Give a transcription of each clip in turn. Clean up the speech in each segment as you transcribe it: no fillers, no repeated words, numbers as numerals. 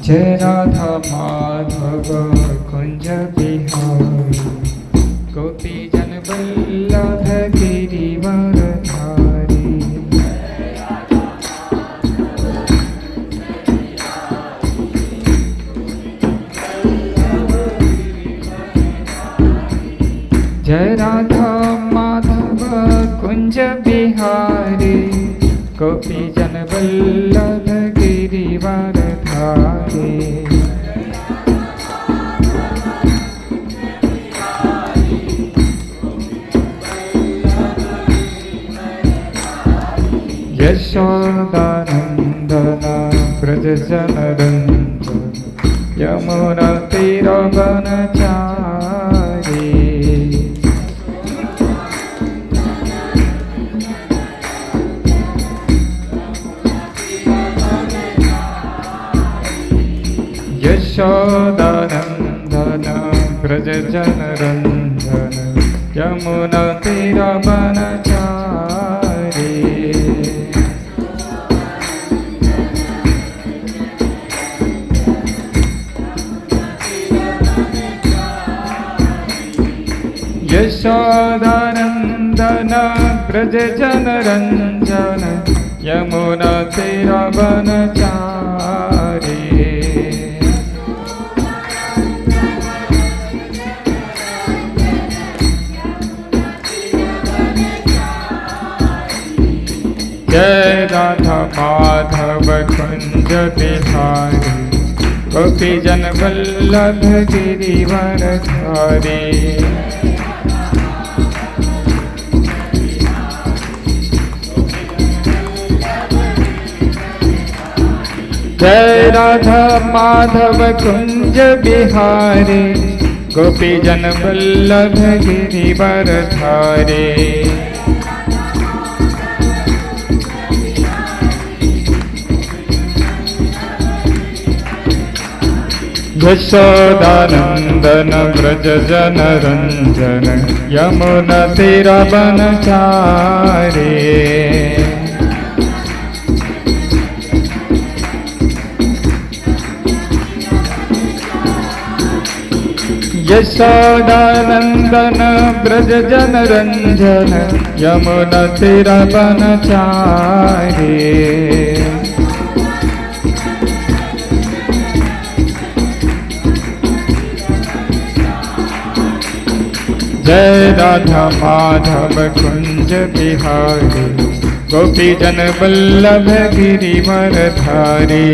जय राधा माधव कुंज बिहारी गोपी जन वल्लभ गिरिवर धारी। जय राधा माधव कुंज बिहारी गोपी जन वल्लभ गिरिवर धारी। यशोदानंदन ब्रज जन रंजन यमुना तीरवनचारी। यशोदानंदन ब्रज जन रंजन यमुना तीरवनचारी। यशोदानंदन ब्रज जन रंजन यमुना तीरवनचारी। जय राधा माधव कुंज बिहारी गोपी जन वल्लभ गिरिवर धारी। जय राधा माधव कुंज बिहारी गोपी जन वल्लभ गिरिवर धारी। यशोदानंदन ब्रज जन रंजन यमुना तीरवनचारी। यशोदानंदन ब्रज जन रंजन यमुना तीरवनचारी। जय राधा माधव कुंज बिहारी गोपी जन वल्लभ गिरिवर धारी।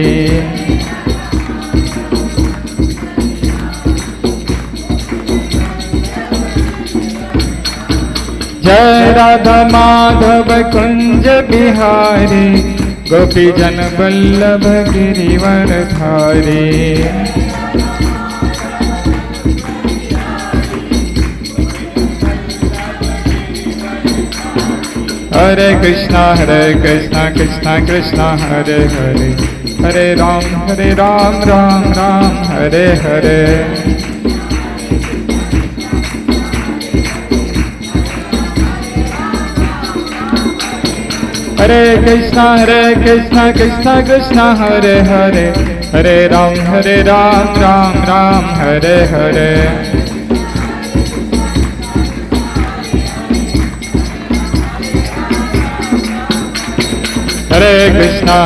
जय राधा माधव कुंज बिहारी गोपी जन वल्लभ गिरिवर धारी। हरे कृष्णा कृष्णा कृष्णा हरे हरे हरे राम राम राम हरे हरे। हरे कृष्णा कृष्णा कृष्णा हरे हरे हरे राम राम राम हरे हरे। हरे कृष्णा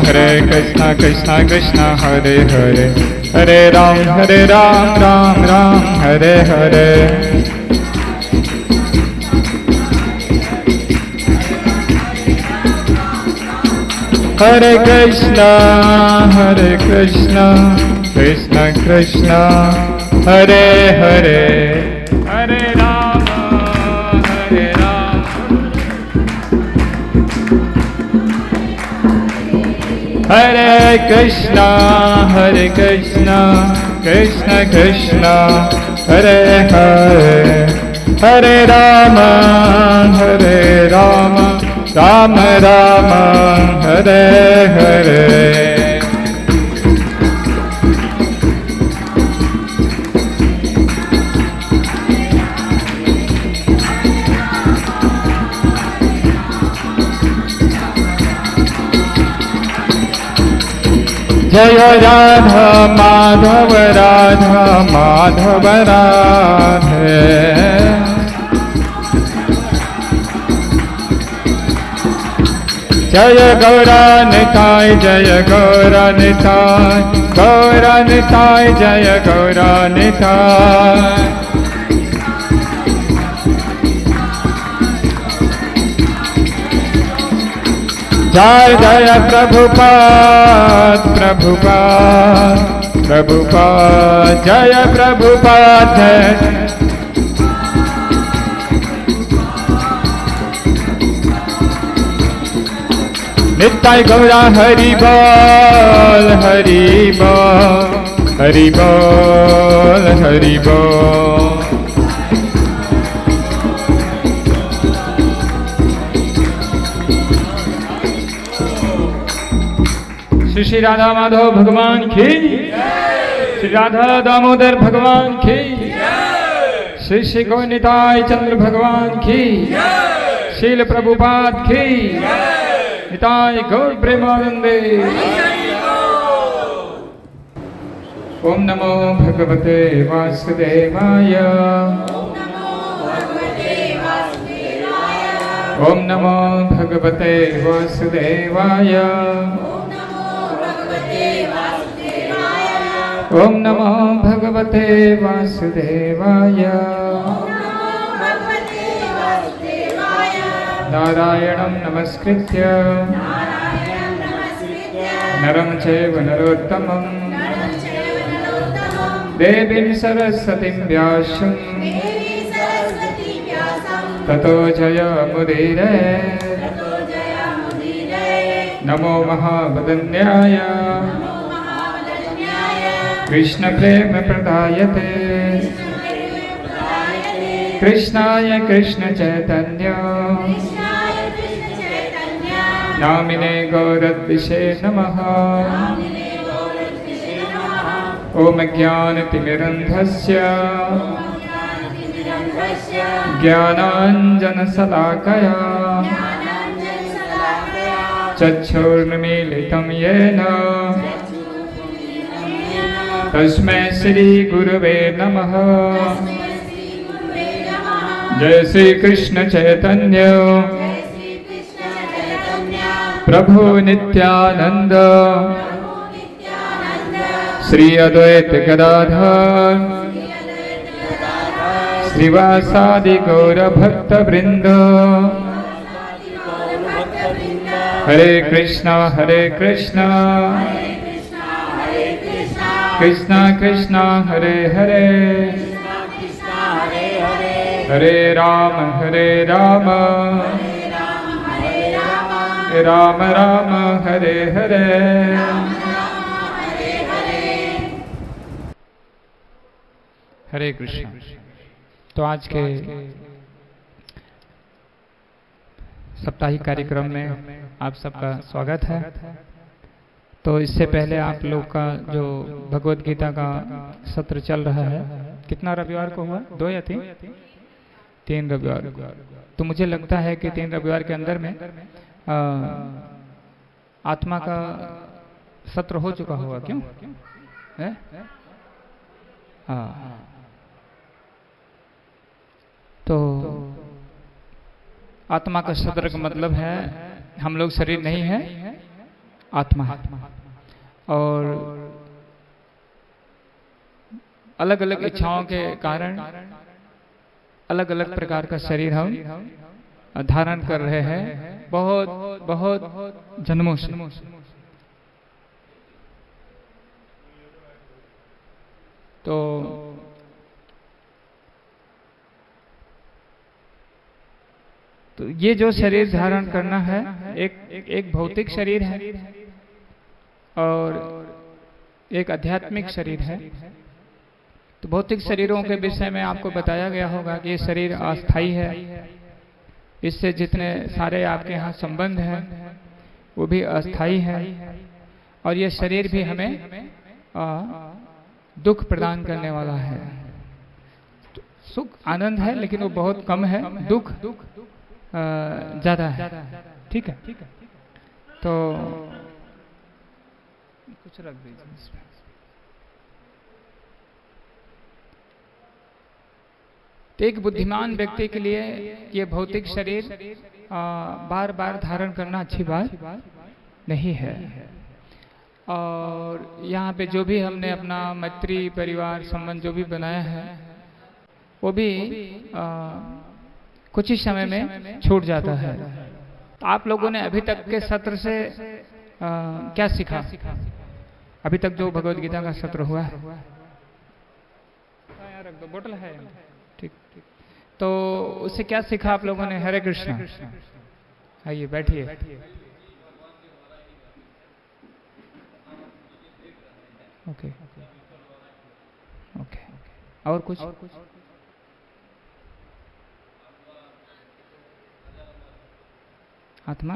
कृष्णा कृष्णा हरे हरे हरे राम राम राम हरे हरे। हरे कृष्णा कृष्णा कृष्णा हरे हरे हरे राम हरे कृष्णा कृष्णा कृष्णा हरे हरे हरे राम राम राम हरे हरे। जय राधा माधव राधा माधव राधे। जय गौरानिताय जय गौरानिताय गौरानिताय जय गौरानिताय। जय जय प्रभुपाद प्रभुपाद प्रभुपाद जय प्रभुपाद जय। नित्य गौरा हरि बोल हरि बोल हरि बोल हरि बोल। श्री श्री राधा माधव भगवान की, श्री राधा दामोदर भगवान की, श्री श्री गौनिताय चंद्र भगवान की, शील प्रभुपाद की, निताय गौर प्रेमानंदे। ओम नमो भगवते वासुदेवाय। ओम नमो भगवते वासुदेवाय। ओम नमो भगवते वासुदेवाय। नारायणं नमस्कृत्य नरं चैव नरोत्तमं देवीं सरस्वतीं व्यासं ततो जयमुदीरये। नमो महावदन्याय कृष्ण प्रेम प्रदायते कृष्णाय कृष्ण चैतन्य नामिने गौरद्विषे नमः। ओम ज्ञानतिमिरन्धस्य ज्ञानाञ्जनशलाकया चक्षुर्मीलितं येन तस्मै श्री गुरुवे नमः। जय श्री कृष्ण चैतन्य प्रभु नित्यानंद श्री अद्वैत गदाधर श्रीवासादि गौर भक्त वृंद। हरे कृष्णा कृष्णा कृष्णा हरे हरे हरे राम राम राम हरे हरे। हरे कृष्ण। तो आज के साप्ताहिक कार्यक्रम में आप सबका स्वागत है। तो इससे पहले आप लोग का जो भगवत गीता का सत्र चल रहा है, कितना रविवार को हुआ? 2 या 3? 3 रविवार को। तो मुझे लगता है कि 3 रविवार के अंदर में आत्मा का सत्र हो चुका होगा। क्यों है? हाँ। तो आत्मा का सत्र का मतलब है हम लोग शरीर नहीं है, आत्मा है। और अलग अलग इच्छाओं के कारण अलग अलग प्रकार का शरीर हम धारण कर रहे हैं बहुत बहुत जन्मों से। तो ये जो शरीर धारण करना है एक भौतिक शरीर है और एक आध्यात्मिक शरीर है। तो भौतिक शरीरों के विषय में आपको बताया गया होगा कि ये शरीर अस्थायी है, इससे जितने सारे आपके यहाँ संबंध हैं वो भी अस्थायी है और ये शरीर भी हमें दुख प्रदान करने वाला है। सुख आनंद है लेकिन वो बहुत कम है, दुख ज्यादा है। ठीक है। तो कुछ रख दीजिए इसमें। तो एक बुद्धिमान व्यक्ति के लिए ये भौतिक शरीर बार बार धारण करना अच्छी बात नहीं है। और यहाँ पे जो भी हमने अपना मैत्री परिवार संबंध जो भी बनाया है वो भी कुछ ही समय में छूट जाता है। तो आप लोगों ने अभी तक के सत्र से क्या सीखा? अभी तक जो भगवत गीता का सत्र हुआ है, रख दो, बोतल है, ठीक ठीक। तो उससे क्या सीखा आप लोगों ने? हरे कृष्णा, आइए बैठिए। ओके ओके, और कुछ? आत्मा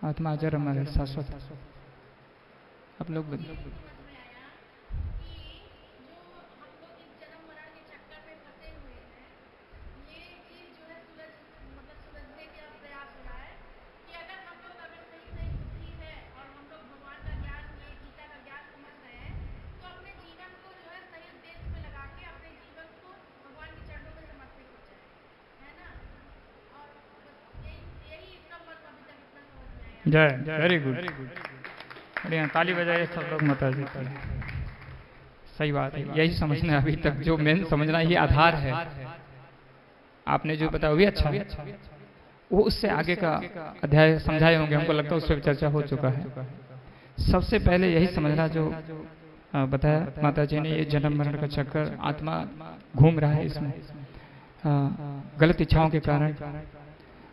आत्मा अजर अमर है, शाश्वत। आप लोग जय, वेरी गुड, बढ़िया, ताली बजाइए सब लोग माता जी। सही बात है, यही समझना अभी तक जो मेन समझना, ये आधार है। आपने जो बताया वो भी अच्छा है, वो उससे आगे का अध्याय समझाए होंगे, हमको लगता है उस पर चर्चा हो चुका है। सबसे पहले यही समझना जो बताया माता जी ने, ये जन्म मरण का चक्कर, आत्मा घूम रहा है इसमें गलत इच्छाओं के कारण।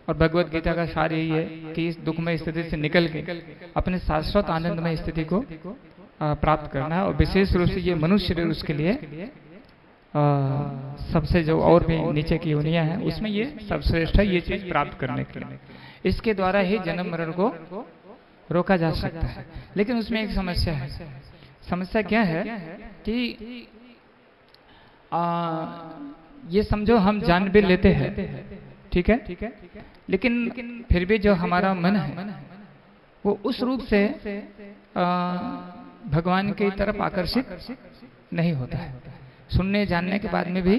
और भगवत गीता का सार यही है कि इस दुखमय स्थिति से निकल के अपने शाश्वत आनंदमय स्थिति को प्राप्त करना है। और विशेष रूप से ये मनुष्य शरीर उसके लिए सबसे जो और भी नीचे की योनियां हैं उसमें ये सबश्रेष्ठ है, ये चीज प्राप्त करने के लिए। इसके द्वारा ही जन्म मरण को रोका जा सकता है। लेकिन उसमें एक समस्या है। समस्या क्या है कि ये समझो हम जान भी लेते हैं, ठीक है, लेकिन फिर भी जो हमारा मन है वो उस रूप से भगवान की तरफ आकर्षित नहीं होता है। सुनने जानने के बाद में भी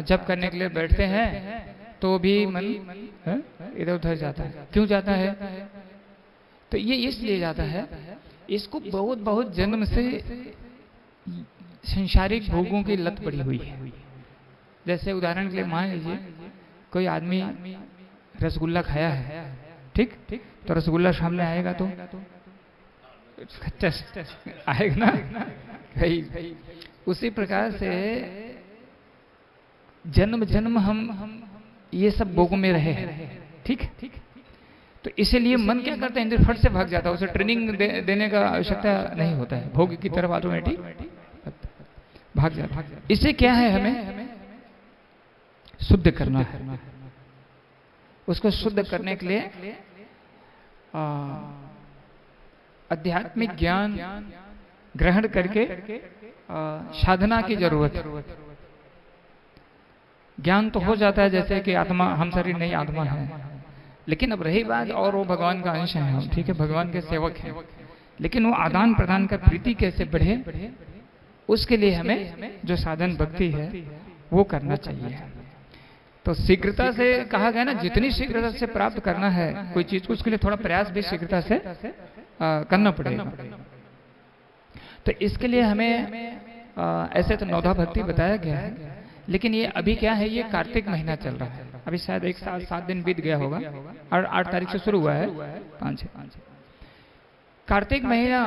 जप करने के लिए बैठते हैं तो भी मन इधर उधर जाता है। क्यों जाता है? तो ये इसलिए जाता है, इसको बहुत बहुत जन्म से सांसारिक भोगों की लत पड़ी हुई है। जैसे उदाहरण के लिए मान लीजिए कोई आदमी रसगुल्ला खाया है, ठीक, तो रसगुल्ला सामने आएगा तो आएगा ना भाई। उसी प्रकार से जन्म जन्म हम ये सब भोगों में रहे हैं, ठीक। तो इसीलिए मन क्या करता है, इंद्र फट से भाग जाता है, उसे ट्रेनिंग देने का आवश्यकता नहीं होता है, भोग की तरफ ऑटोमेटिक भाग जाता है। इससे क्या है, हमें शुद्ध करना है। उसको शुद्ध करने के लिए आध्यात्मिक ज्ञान ग्रहण करके साधना की जरूरत है। ज्ञान तो हो जाता है जैसे कि आत्मा, हम शरीर नहीं आत्मा है, लेकिन अब रही बात, और वो भगवान का अंश है हम, ठीक है, भगवान के सेवक हैं, लेकिन वो आदान प्रदान का प्रीति कैसे बढ़े, उसके लिए हमें जो साधन भक्ति है वो करना चाहिए। तो शीघ्रता से कहा गया ना, जितनी शीघ्रता से प्राप्त करना है कोई चीज को, उसके लिए थोड़ा प्रयास भी शीघ्रता से करना पड़ेगा। तो इसके लिए हमें ऐसे तो नौधा भक्ति बताया गया है, लेकिन ये अभी क्या है, ये कार्तिक महीना चल रहा है, अभी शायद 1 साल 7 दिन बीत गया होगा, और 8 तारीख से शुरू हुआ है, 5 कार्तिक महीना।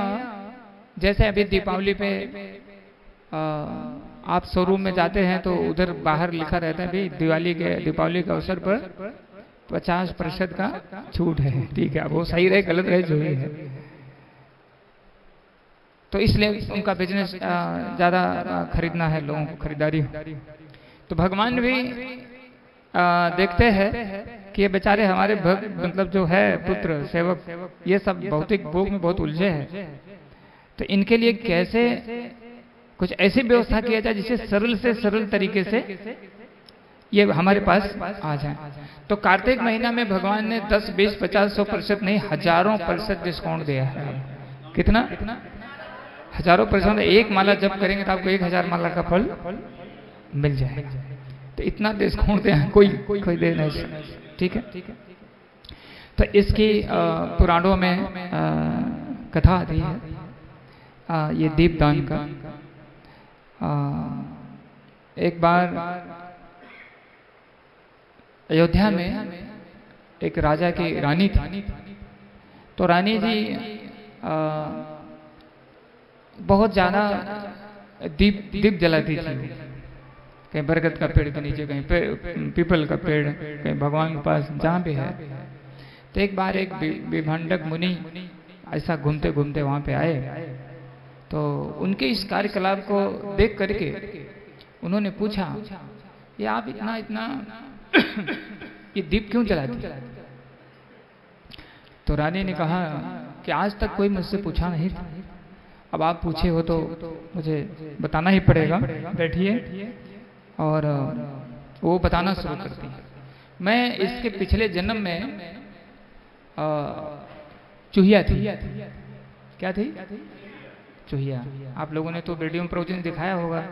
जैसे अभी दीपावली पे आप शोरूम में जाते हैं तो उधर बाहर लिखा रहता है भाई दीपावली के अवसर पर 50% का छूट है, ठीक है, वो सही रहे गलत रहे जो भी है। तो इसलिए उनका बिजनेस ज्यादा खरीदना है, लोगों को खरीदारी। तो भगवान भी देखते हैं कि ये बेचारे हमारे भक्त, मतलब जो है पुत्र सेवक, ये सब भौतिक भोग में बहुत उलझे हैं, तो इनके लिए कैसे कुछ ऐसी व्यवस्था किया जाए जिससे सरल से सरल तरीके से ये हमारे पास आ जाए। तो कार्तिक महीना में भगवान ने 10, 20, 50, 100% नहीं, हजारों % डिस्काउंट दिया है। कितना? हजारों परसेंट। एक माला जप करेंगे तो आपको 1000 माला का फल मिल जाए। तो इतना डिस्काउंट दे कोई दे नहीं सकता। ठीक है। तो इसकी पुराणों में कथा आती है ये दीपदान का। एक बार अयोध्या में एक राजा की रानी थी। तो रानी जी बहुत ज्यादा दीप जलाती थी। कहीं बरगद का पेड़ के नीचे, कहीं पीपल का पेड़, कहीं भगवान के पास, जहाँ भी है। तो एक बार एक विभंडक मुनि ऐसा घूमते घूमते वहां पे आए। तो उनके इस कार्यकलाप को देख करके उन्होंने पूछा, ये आप इतना ये दीप क्यों जलाती? तो रानी ने कहा कि आज तक कोई मुझसे पूछा नहीं था, अब आप पूछे हो तो मुझे बताना ही पड़ेगा। बैठिए। और वो बताना शुरू करती है। मैं इसके पिछले जन्म में चूहिया थी। क्या थी? चूहिया। आप लोगों ने तो वीडियो में प्रोजेन दिखाया होगा,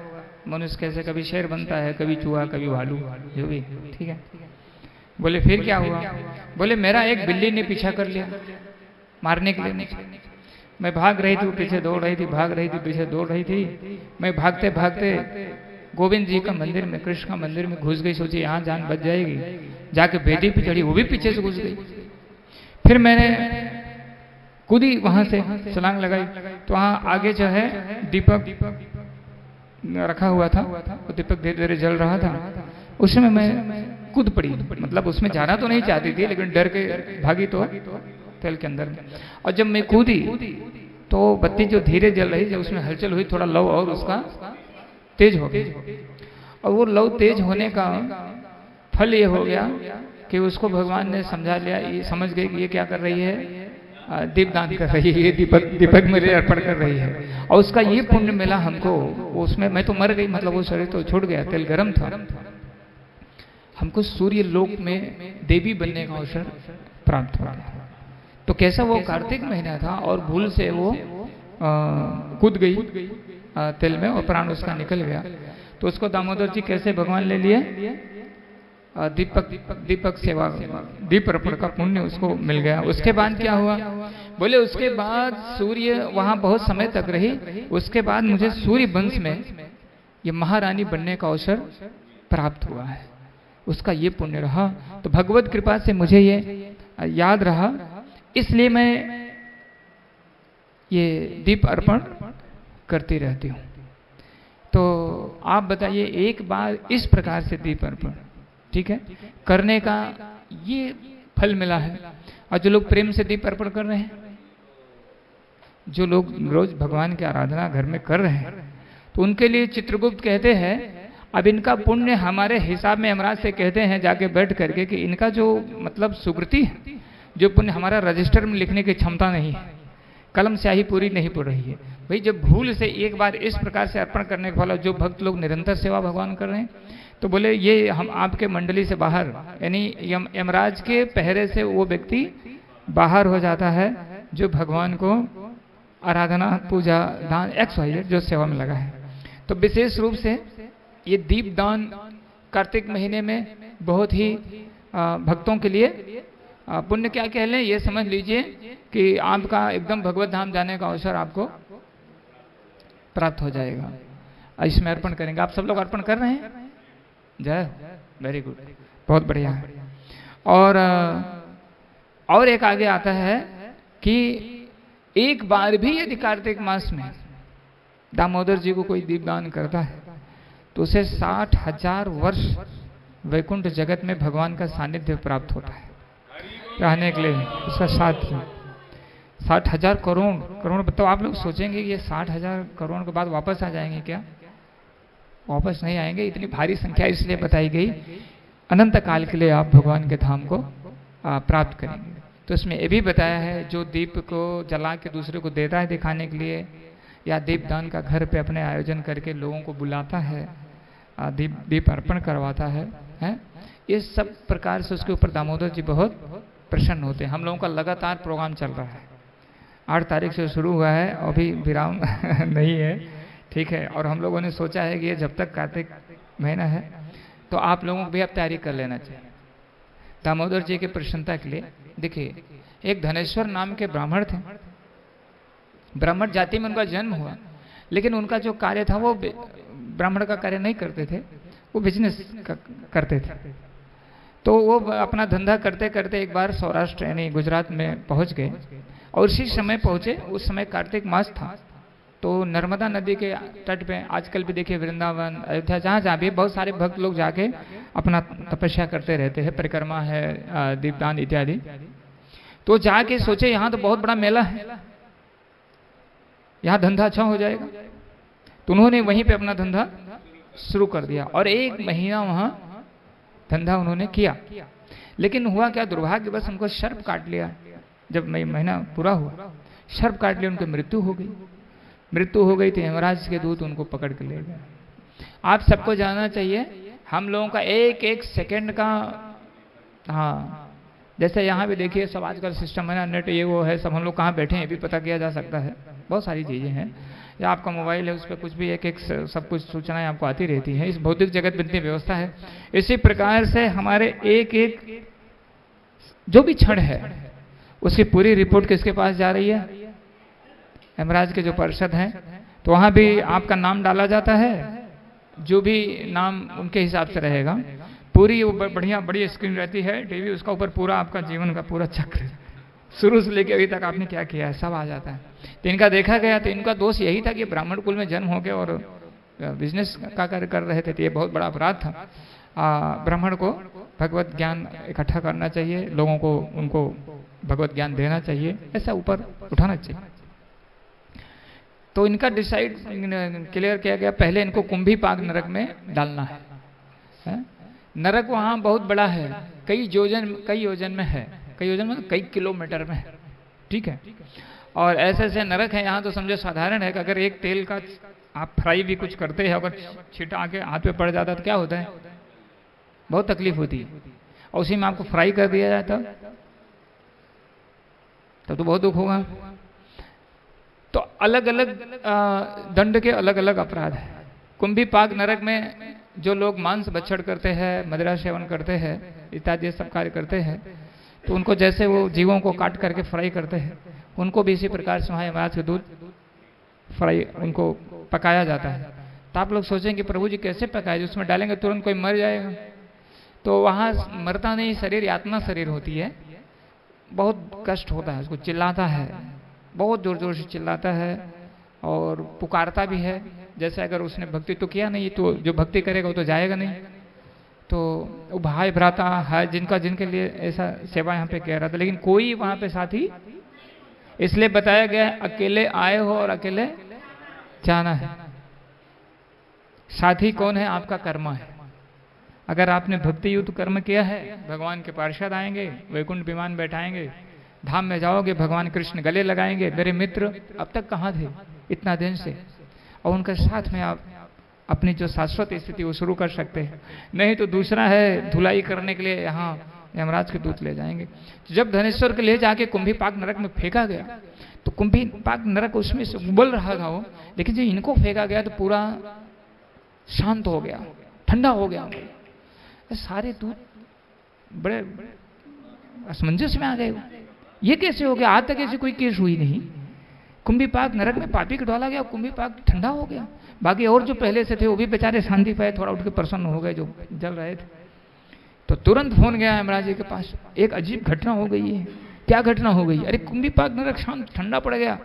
मनुष्य कैसे कभी शेर बनता है, कभी चूहा, कभी भालू, जो भी। ठीक है। बोले फिर क्या हुआ? बोले मेरा एक बिल्ली ने पीछा कर लिया मारने के लिए। मैं भाग रही थी, वो पीछे दौड़ रही थी, भाग रही थी, पीछे दौड़ रही थी। मैं भागते भागते गोविंद जी का मंदिर में, कृष्ण का मंदिर में घुस गई। सोची यहाँ जान बच जाएगी। जाके बेदी पे चढ़ी, वो भी पीछे से घुस गई। फिर मैंने कूदी वहां से, छलांग लगाई। तो वहां आगे जो है दीपक रखा हुआ था, वो दीपक धीरे धीरे जल रहा था। उसमें मैं कूद पड़ी। मतलब उसमें जाना तो नहीं चाहती थी, लेकिन डर के भागी तो तेल के अंदर में। और जब मैं कूदी तो बत्ती जो धीरे जल रही, जब उसमें हलचल हुई, थोड़ा लव और उसका तेज हो गया। और वो लव तेज होने का फल ये हो गया कि उसको भगवान ने समझा लिया, ये समझ गए कि ये क्या कर रही है, दीपदान कर रही है, ये दीपक मेरे अर्पण कर रही है। और उसका ये पुण्य मिला हमको। उसमें मैं तो मर गई, मतलब वो शरीर तो छूट गया, तेल गर्म था। हमको सूर्य लोक में देवी बनने का अवसर प्राप्त हुआ। तो कैसा वो कार्तिक महीना था और भूल से वो कूद गई तेल में और प्राण उसका निकल गया। तो उसको दामोदर जी कैसे भगवान ले लिए? दीपक सेवा, दीप अर्पण का पुण्य उसको मिल गया। उसके बाद क्या हुआ? बोले उसके बाद सूर्य वहां बहुत समय तक रही। उसके बाद मुझे सूर्य वंश में ये महारानी बनने का अवसर प्राप्त हुआ है। उसका ये पुण्य रहा। तो भगवत कृपा से मुझे ये याद रहा, इसलिए मैं ये दीप अर्पण करती रहती हूँ। तो आप बताइए, एक बार इस प्रकार से दीप अर्पण, ठीक है, करने का ये फल मिला है। और जो लोग प्रेम से दीप अर्पण कर रहे हैं, जो लोग रोज भगवान की आराधना घर में कर रहे हैं, तो उनके लिए चित्रगुप्त कहते हैं, अब इनका पुण्य हमारे हिसाब में यमराज से कहते हैं जाके बैठ करके कि इनका जो मतलब सुकृति है, जो पुण्य हमारा रजिस्टर में लिखने की क्षमता नहीं है, कलम स्याही पूरी नहीं पड़ रही है। भाई जब भूल से एक बार इस प्रकार से अर्पण करने के फल, जो भक्त लोग निरंतर सेवा भगवान कर रहे हैं, तो बोले ये हम आपके मंडली से बाहर, यानी यमराज के पहरे से वो व्यक्ति बाहर हो जाता है जो भगवान को आराधना, पूजा, दान, XYZ जो सेवा में लगा है। तो विशेष रूप से ये दीपदान कार्तिक महीने में बहुत ही भक्तों के लिए पुण्य क्या कह लें, ये समझ लीजिए कि आपका एकदम भगवत धाम जाने का अवसर आपको प्राप्त हो जाएगा। इसमें अर्पण करेंगे। आप सब लोग अर्पण कर रहे हैं? जय, वेरी गुड, बहुत बढ़िया है। और एक आगे आता है कि एक बार भी यदि कार्तिक मास में दामोदर जी को कोई दीपदान करता है तो उसे 60,000 वर्ष वैकुंठ जगत में भगवान का सानिध्य प्राप्त होता है रहने के लिए। उसका 60,000 करोड़। तो आप लोग सोचेंगे ये 60,000 करोड़ के बाद वापस आ जाएंगे क्या? वापस नहीं आएंगे। इतनी भारी संख्या इसलिए बताई गई, अनंत काल के लिए आप भगवान के धाम को प्राप्त करेंगे। तो इसमें ये भी बताया है, जो दीप को जला के दूसरे को देता है दिखाने के लिए, या दीपदान का घर पे अपने आयोजन करके लोगों को बुलाता है, दीप अर्पण करवाता है, ये सब प्रकार से उसके ऊपर दामोदर जी बहुत प्रसन्न होते हैं। हम लोगों का लगातार प्रोग्राम चल रहा है। 8 तारीख से शुरू हुआ है, अभी विराम नहीं है, ठीक है। और हम लोगों ने सोचा है कि ये जब तक कार्तिक महीना है तो आप लोगों को भी अब तैयारी कर लेना चाहिए दामोदर जी की प्रसन्नता के लिए। देखिए, एक धनेश्वर नाम के ब्राह्मण थे, ब्राह्मण जाति में उनका जन्म हुआ, लेकिन उनका जो कार्य था वो ब्राह्मण का कार्य नहीं करते थे, वो बिजनेस करते थे। तो वो अपना धंधा करते करते एक बार सौराष्ट्र यानी गुजरात में पहुंच गए, और उसी समय पहुंचे, उस समय कार्तिक मास था। तो नर्मदा नदी के तट पे आजकल भी देखिए वृंदावन, अयोध्या, जहाँ जहाँ भी बहुत सारे भक्त लोग जाके अपना तपस्या करते रहते हैं, परिक्रमा है, दीपदान इत्यादि। तो जाके सोचे यहाँ तो बहुत बड़ा मेला है, यहाँ धंधा अच्छा हो जाएगा। तो उन्होंने वहीं पे अपना धंधा शुरू कर दिया और 1 महीना वहाँ धंधा उन्होंने किया। लेकिन हुआ क्या, दुर्भाग्यवश उनको सर्प काट लिया। जब महीना पूरा हुआ, सर्प काट लिया, उनकी मृत्यु हो गई। मृत्यु हो गई तो यमराज के दूत उनको पकड़ के ले गए। आप सबको जानना चाहिए, हम लोगों का एक एक सेकंड का, हाँ, जैसे यहाँ भी देखिए सब आजकल सिस्टम है ना, नेट ये वो है, सब हम लोग कहाँ बैठे हैं भी पता किया जा सकता है, बहुत सारी चीज़ें हैं। या आपका मोबाइल है, उस पर कुछ भी एक एक सब कुछ सूचनाएं आपको आती रहती हैं। इस भौतिक जगत में इतनी व्यवस्था है। इसी प्रकार से हमारे एक एक जो भी क्षण है उसकी पूरी रिपोर्ट किसके पास जा रही है, यमराज के जो पार्षद हैं। तो वहाँ भी आपका नाम डाला जाता है, जो भी नाम उनके हिसाब से रहेगा। पूरी वो बढ़िया बड़ी स्क्रीन रहती है टीवी, उसका ऊपर पूरा आपका जीवन का पूरा चक्र शुरू से लेकर अभी तक आपने क्या किया है सब आ जाता है। तो इनका देखा गया तो इनका दोष यही था कि ब्राह्मण कुल में जन्म हो गया और बिजनेस का कार्य कर रहे थे, तो ये बहुत बड़ा अपराध था। ब्राह्मण को भगवत ज्ञान इकट्ठा करना चाहिए, लोगों को उनको भगवत ज्ञान देना चाहिए, ऐसा ऊपर उठाना चाहिए। तो इनका डिसाइड क्लियर किया गया, पहले इनको कुंभी पाक नरक में डालना है। नरक वहाँ बहुत बड़ा है, कई योजन में है, कई योजन में कई किलोमीटर में है, ठीक है। और ऐसे ऐसे नरक है यहाँ, तो समझो साधारण है कि अगर एक तेल का आप फ्राई भी कुछ करते हैं, अगर छिटा के हाथ पे पड़ जाता तो क्या होता है, बहुत तकलीफ होती है। और उसी में आपको फ्राई कर दिया जाता तब तो बहुत दुख होगा। तो अलग अलग दंड के अलग अलग अपराध है। कुंभी पाक नरक में जो लोग मांस बछड़ करते हैं, मदिरा सेवन करते हैं, इत्यादि सब कार्य करते हैं, तो उनको जैसे वो जीवों को काट करके फ्राई करते हैं, उनको भी इसी प्रकार से वहाँ यमराज के दूध फ्राई उनको पकाया जाता है। तो आप लोग सोचें कि प्रभु जी कैसे पकाए, उसमें डालेंगे तुरंत कोई मर जाएगा। तो वहाँ मरता नहीं, शरीर यातना शरीर होती है, बहुत कष्ट होता है, उसको चिल्लाता है, बहुत जोर जोर से चिल्लाता है और पुकारता भी है। जैसे अगर उसने भक्ति तो किया नहीं, तो जो भक्ति करेगा वो तो जाएगा नहीं। तो भाई भ्राता है जिनके लिए ऐसा सेवा यहाँ पे कह रहा था, लेकिन कोई वहाँ पे साथी, इसलिए बताया गया है अकेले आए हो और अकेले जाना है। साथी कौन है, आपका कर्म है। अगर आपने भक्ति युक्त कर्म किया है, भगवान के पार्षद आएंगे, वैकुंठ विमान बैठाएंगे, धाम में जाओगे, भगवान कृष्ण गले लगाएंगे, मेरे मित्र अब तक कहाँ थे इतना दिन से, और उनके साथ में आप अपनी जो शाश्वत स्थिति वो शुरू कर सकते हैं। नहीं तो दूसरा है धुलाई करने के लिए यहाँ यमराज के दूत ले जाएंगे। जब धनेश्वर के ले जाके कुंभी पाक नरक में फेंका गया, तो कुंभी पाक नरक उसमें से उबल रहा था वो, लेकिन जब इनको फेंका गया तो पूरा शांत हो गया, ठंडा हो गया। सारे दूत बड़े असमंजस में आ गए, ये कैसे हो गया, आज तक ऐसी कोई केस हुई नहीं। कुंभी पाक नरक में पापी को डाला गया, कुंभी पाक ठंडा हो गया। बाकी और जो पहले से थे वो भी बेचारे शांति पाए, थोड़ा उठ के प्रसन्न हो गए जो जल रहे थे। तो तुरंत फोन गया यमराज जी के पास, एक अजीब घटना हो गई है। क्या घटना हो गई, अरे कुंभी पाक नरक शांत ठंडा पड़ गया,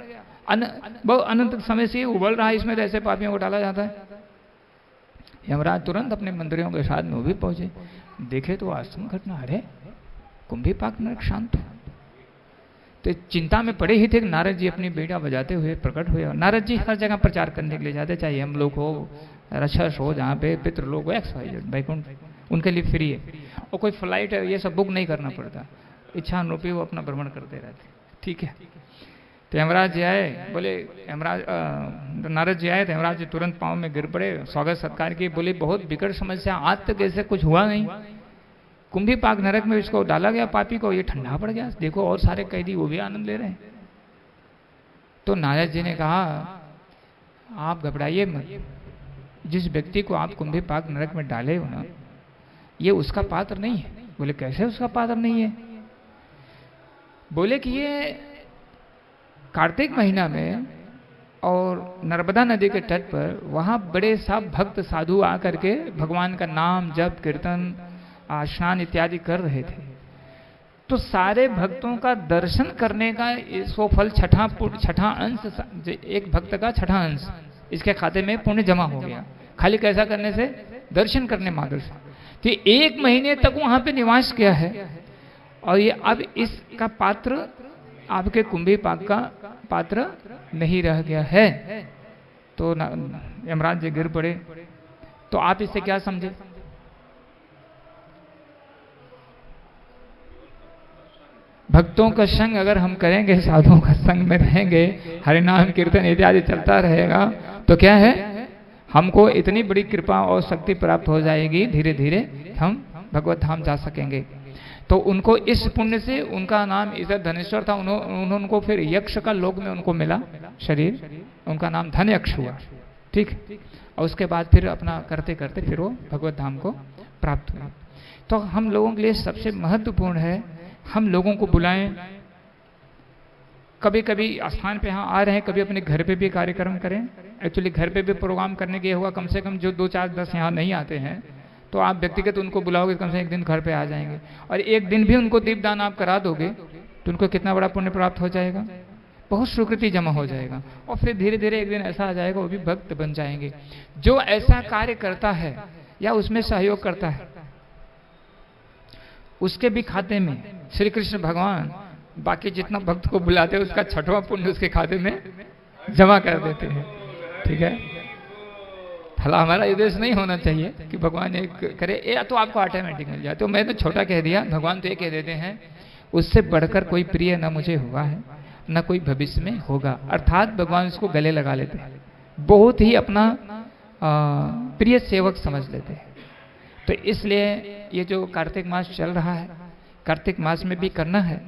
बहुत अनंत समय से उबल रहा है, इसमें ऐसे पापियों को डाला जाता है। यमराज तुरंत अपने मंत्रियों के साथ में वो भी पहुंचे, देखे तो आश्चर्य घटना, अरे कुंभी पाक नरक शांत। तो चिंता में पड़े ही थे कि नारद जी अपनी बेड़ा बजाते हुए प्रकट हुए। नारद जी हर जगह प्रचार करने के लिए जाते, चाहे हम लोग हो, रक्षस हो, जहाँ पे पितृ लोग हो, वैकुंठ उनके लिए फ्री है, और कोई फ्लाइट है ये सब बुक नहीं करना पड़ता, इच्छा अनुरूपी वो अपना भ्रमण करते रहते, ठीक है। तो यमराज जी आए, बोले नारद जी आए तो यमराज जी तुरंत पाँव में गिर पड़े, स्वागत सत्कार किए, बोले बहुत विकट समस्या, आज तक ऐसे कुछ हुआ नहीं। कुंभी पाक नरक में इसको डाला गया पापी को, ये ठंडा पड़ गया, देखो और सारे कैदी वो भी आनंद ले रहे हैं। तो नारद जी ने कहा, आप घबराइए मत, जिस व्यक्ति को आप कुंभी पाक नरक में डाले हो ना, ये उसका पात्र नहीं है। बोले कैसे उसका पात्र नहीं है? बोले कि ये कार्तिक महीना में और नर्मदा नदी के तट पर वहाँ बड़े सब भक्त साधु आकर के भगवान का नाम जप कीर्तन स्नान इत्यादि कर रहे थे। तो सारे भक्तों का दर्शन करने का इसको फल छठा अंश, एक भक्त का छठा अंश इसके खाते में पुण्य जमा हो गया, खाली कैसा करने से? दर्शन करने मात्र से। तो 1 महीने तक वहां पे निवास किया है और ये अब इसका पात्र आपके कुंभी पाक का पात्र नहीं रह गया है। तो यमराज जी गिर पड़े। तो आप इससे क्या समझे? भक्तों का संग अगर हम करेंगे, साधुओं का संग में रहेंगे, हरिनाम कीर्तन इत्यादि चलता रहेगा, तो क्या है, हमको इतनी बड़ी कृपा और शक्ति प्राप्त हो जाएगी, धीरे धीरे हम भगवत धाम जा सकेंगे। तो उनको इस पुण्य से उनका नाम इधर धनेश्वर था, उन्होंने उनको फिर यक्ष का लोक में उनको मिला शरीर, उनका नाम धन यक्ष हुआ। ठीक, और उसके बाद फिर अपना करते करते फिर वो भगवत धाम को प्राप्त हुआ। तो हम लोगों के लिए सबसे महत्वपूर्ण है हम लोगों को बुलाएं। कभी कभी स्थान पे यहाँ आ रहे हैं, कभी अपने घर पे भी कार्यक्रम करें। एक्चुअली घर पे भी प्रोग्राम करने के होगा, कम से कम जो 2, 4, 10 यहाँ नहीं आते हैं तो आप व्यक्तिगत उनको बुलाओगे, कम से 1 दिन घर पे आ जाएंगे। और 1 दिन भी उनको दीपदान आप करा दोगे तो उनको कितना बड़ा पुण्य प्राप्त हो जाएगा, बहुत स्वीकृति जमा हो जाएगा। और फिर धीरे धीरे एक दिन ऐसा आ जाएगा वो भी भक्त बन जाएंगे। जो ऐसा कार्य करता है या उसमें सहयोग करता है, उसके भी खाते में श्री कृष्ण भगवान बाकी जितना भक्त को बुलाते हैं उसका 6वां पुण्य उसके खाते में जमा कर देते हैं। ठीक है, भला हमारा उद्देश्य नहीं होना चाहिए कि भगवान एक करे या तो आपको ऑटोमेटिक मिल जाए। तो मैं तो छोटा कह दिया, भगवान तो ये कह देते हैं उससे बढ़कर कोई प्रिय न मुझे हुआ है न कोई भविष्य में होगा। अर्थात भगवान उसको गले लगा लेते हैं, बहुत ही अपना प्रिय सेवक समझ लेते हैं। तो इसलिए ये जो कार्तिक मास चल रहा है, कार्तिक मास में भी करना है।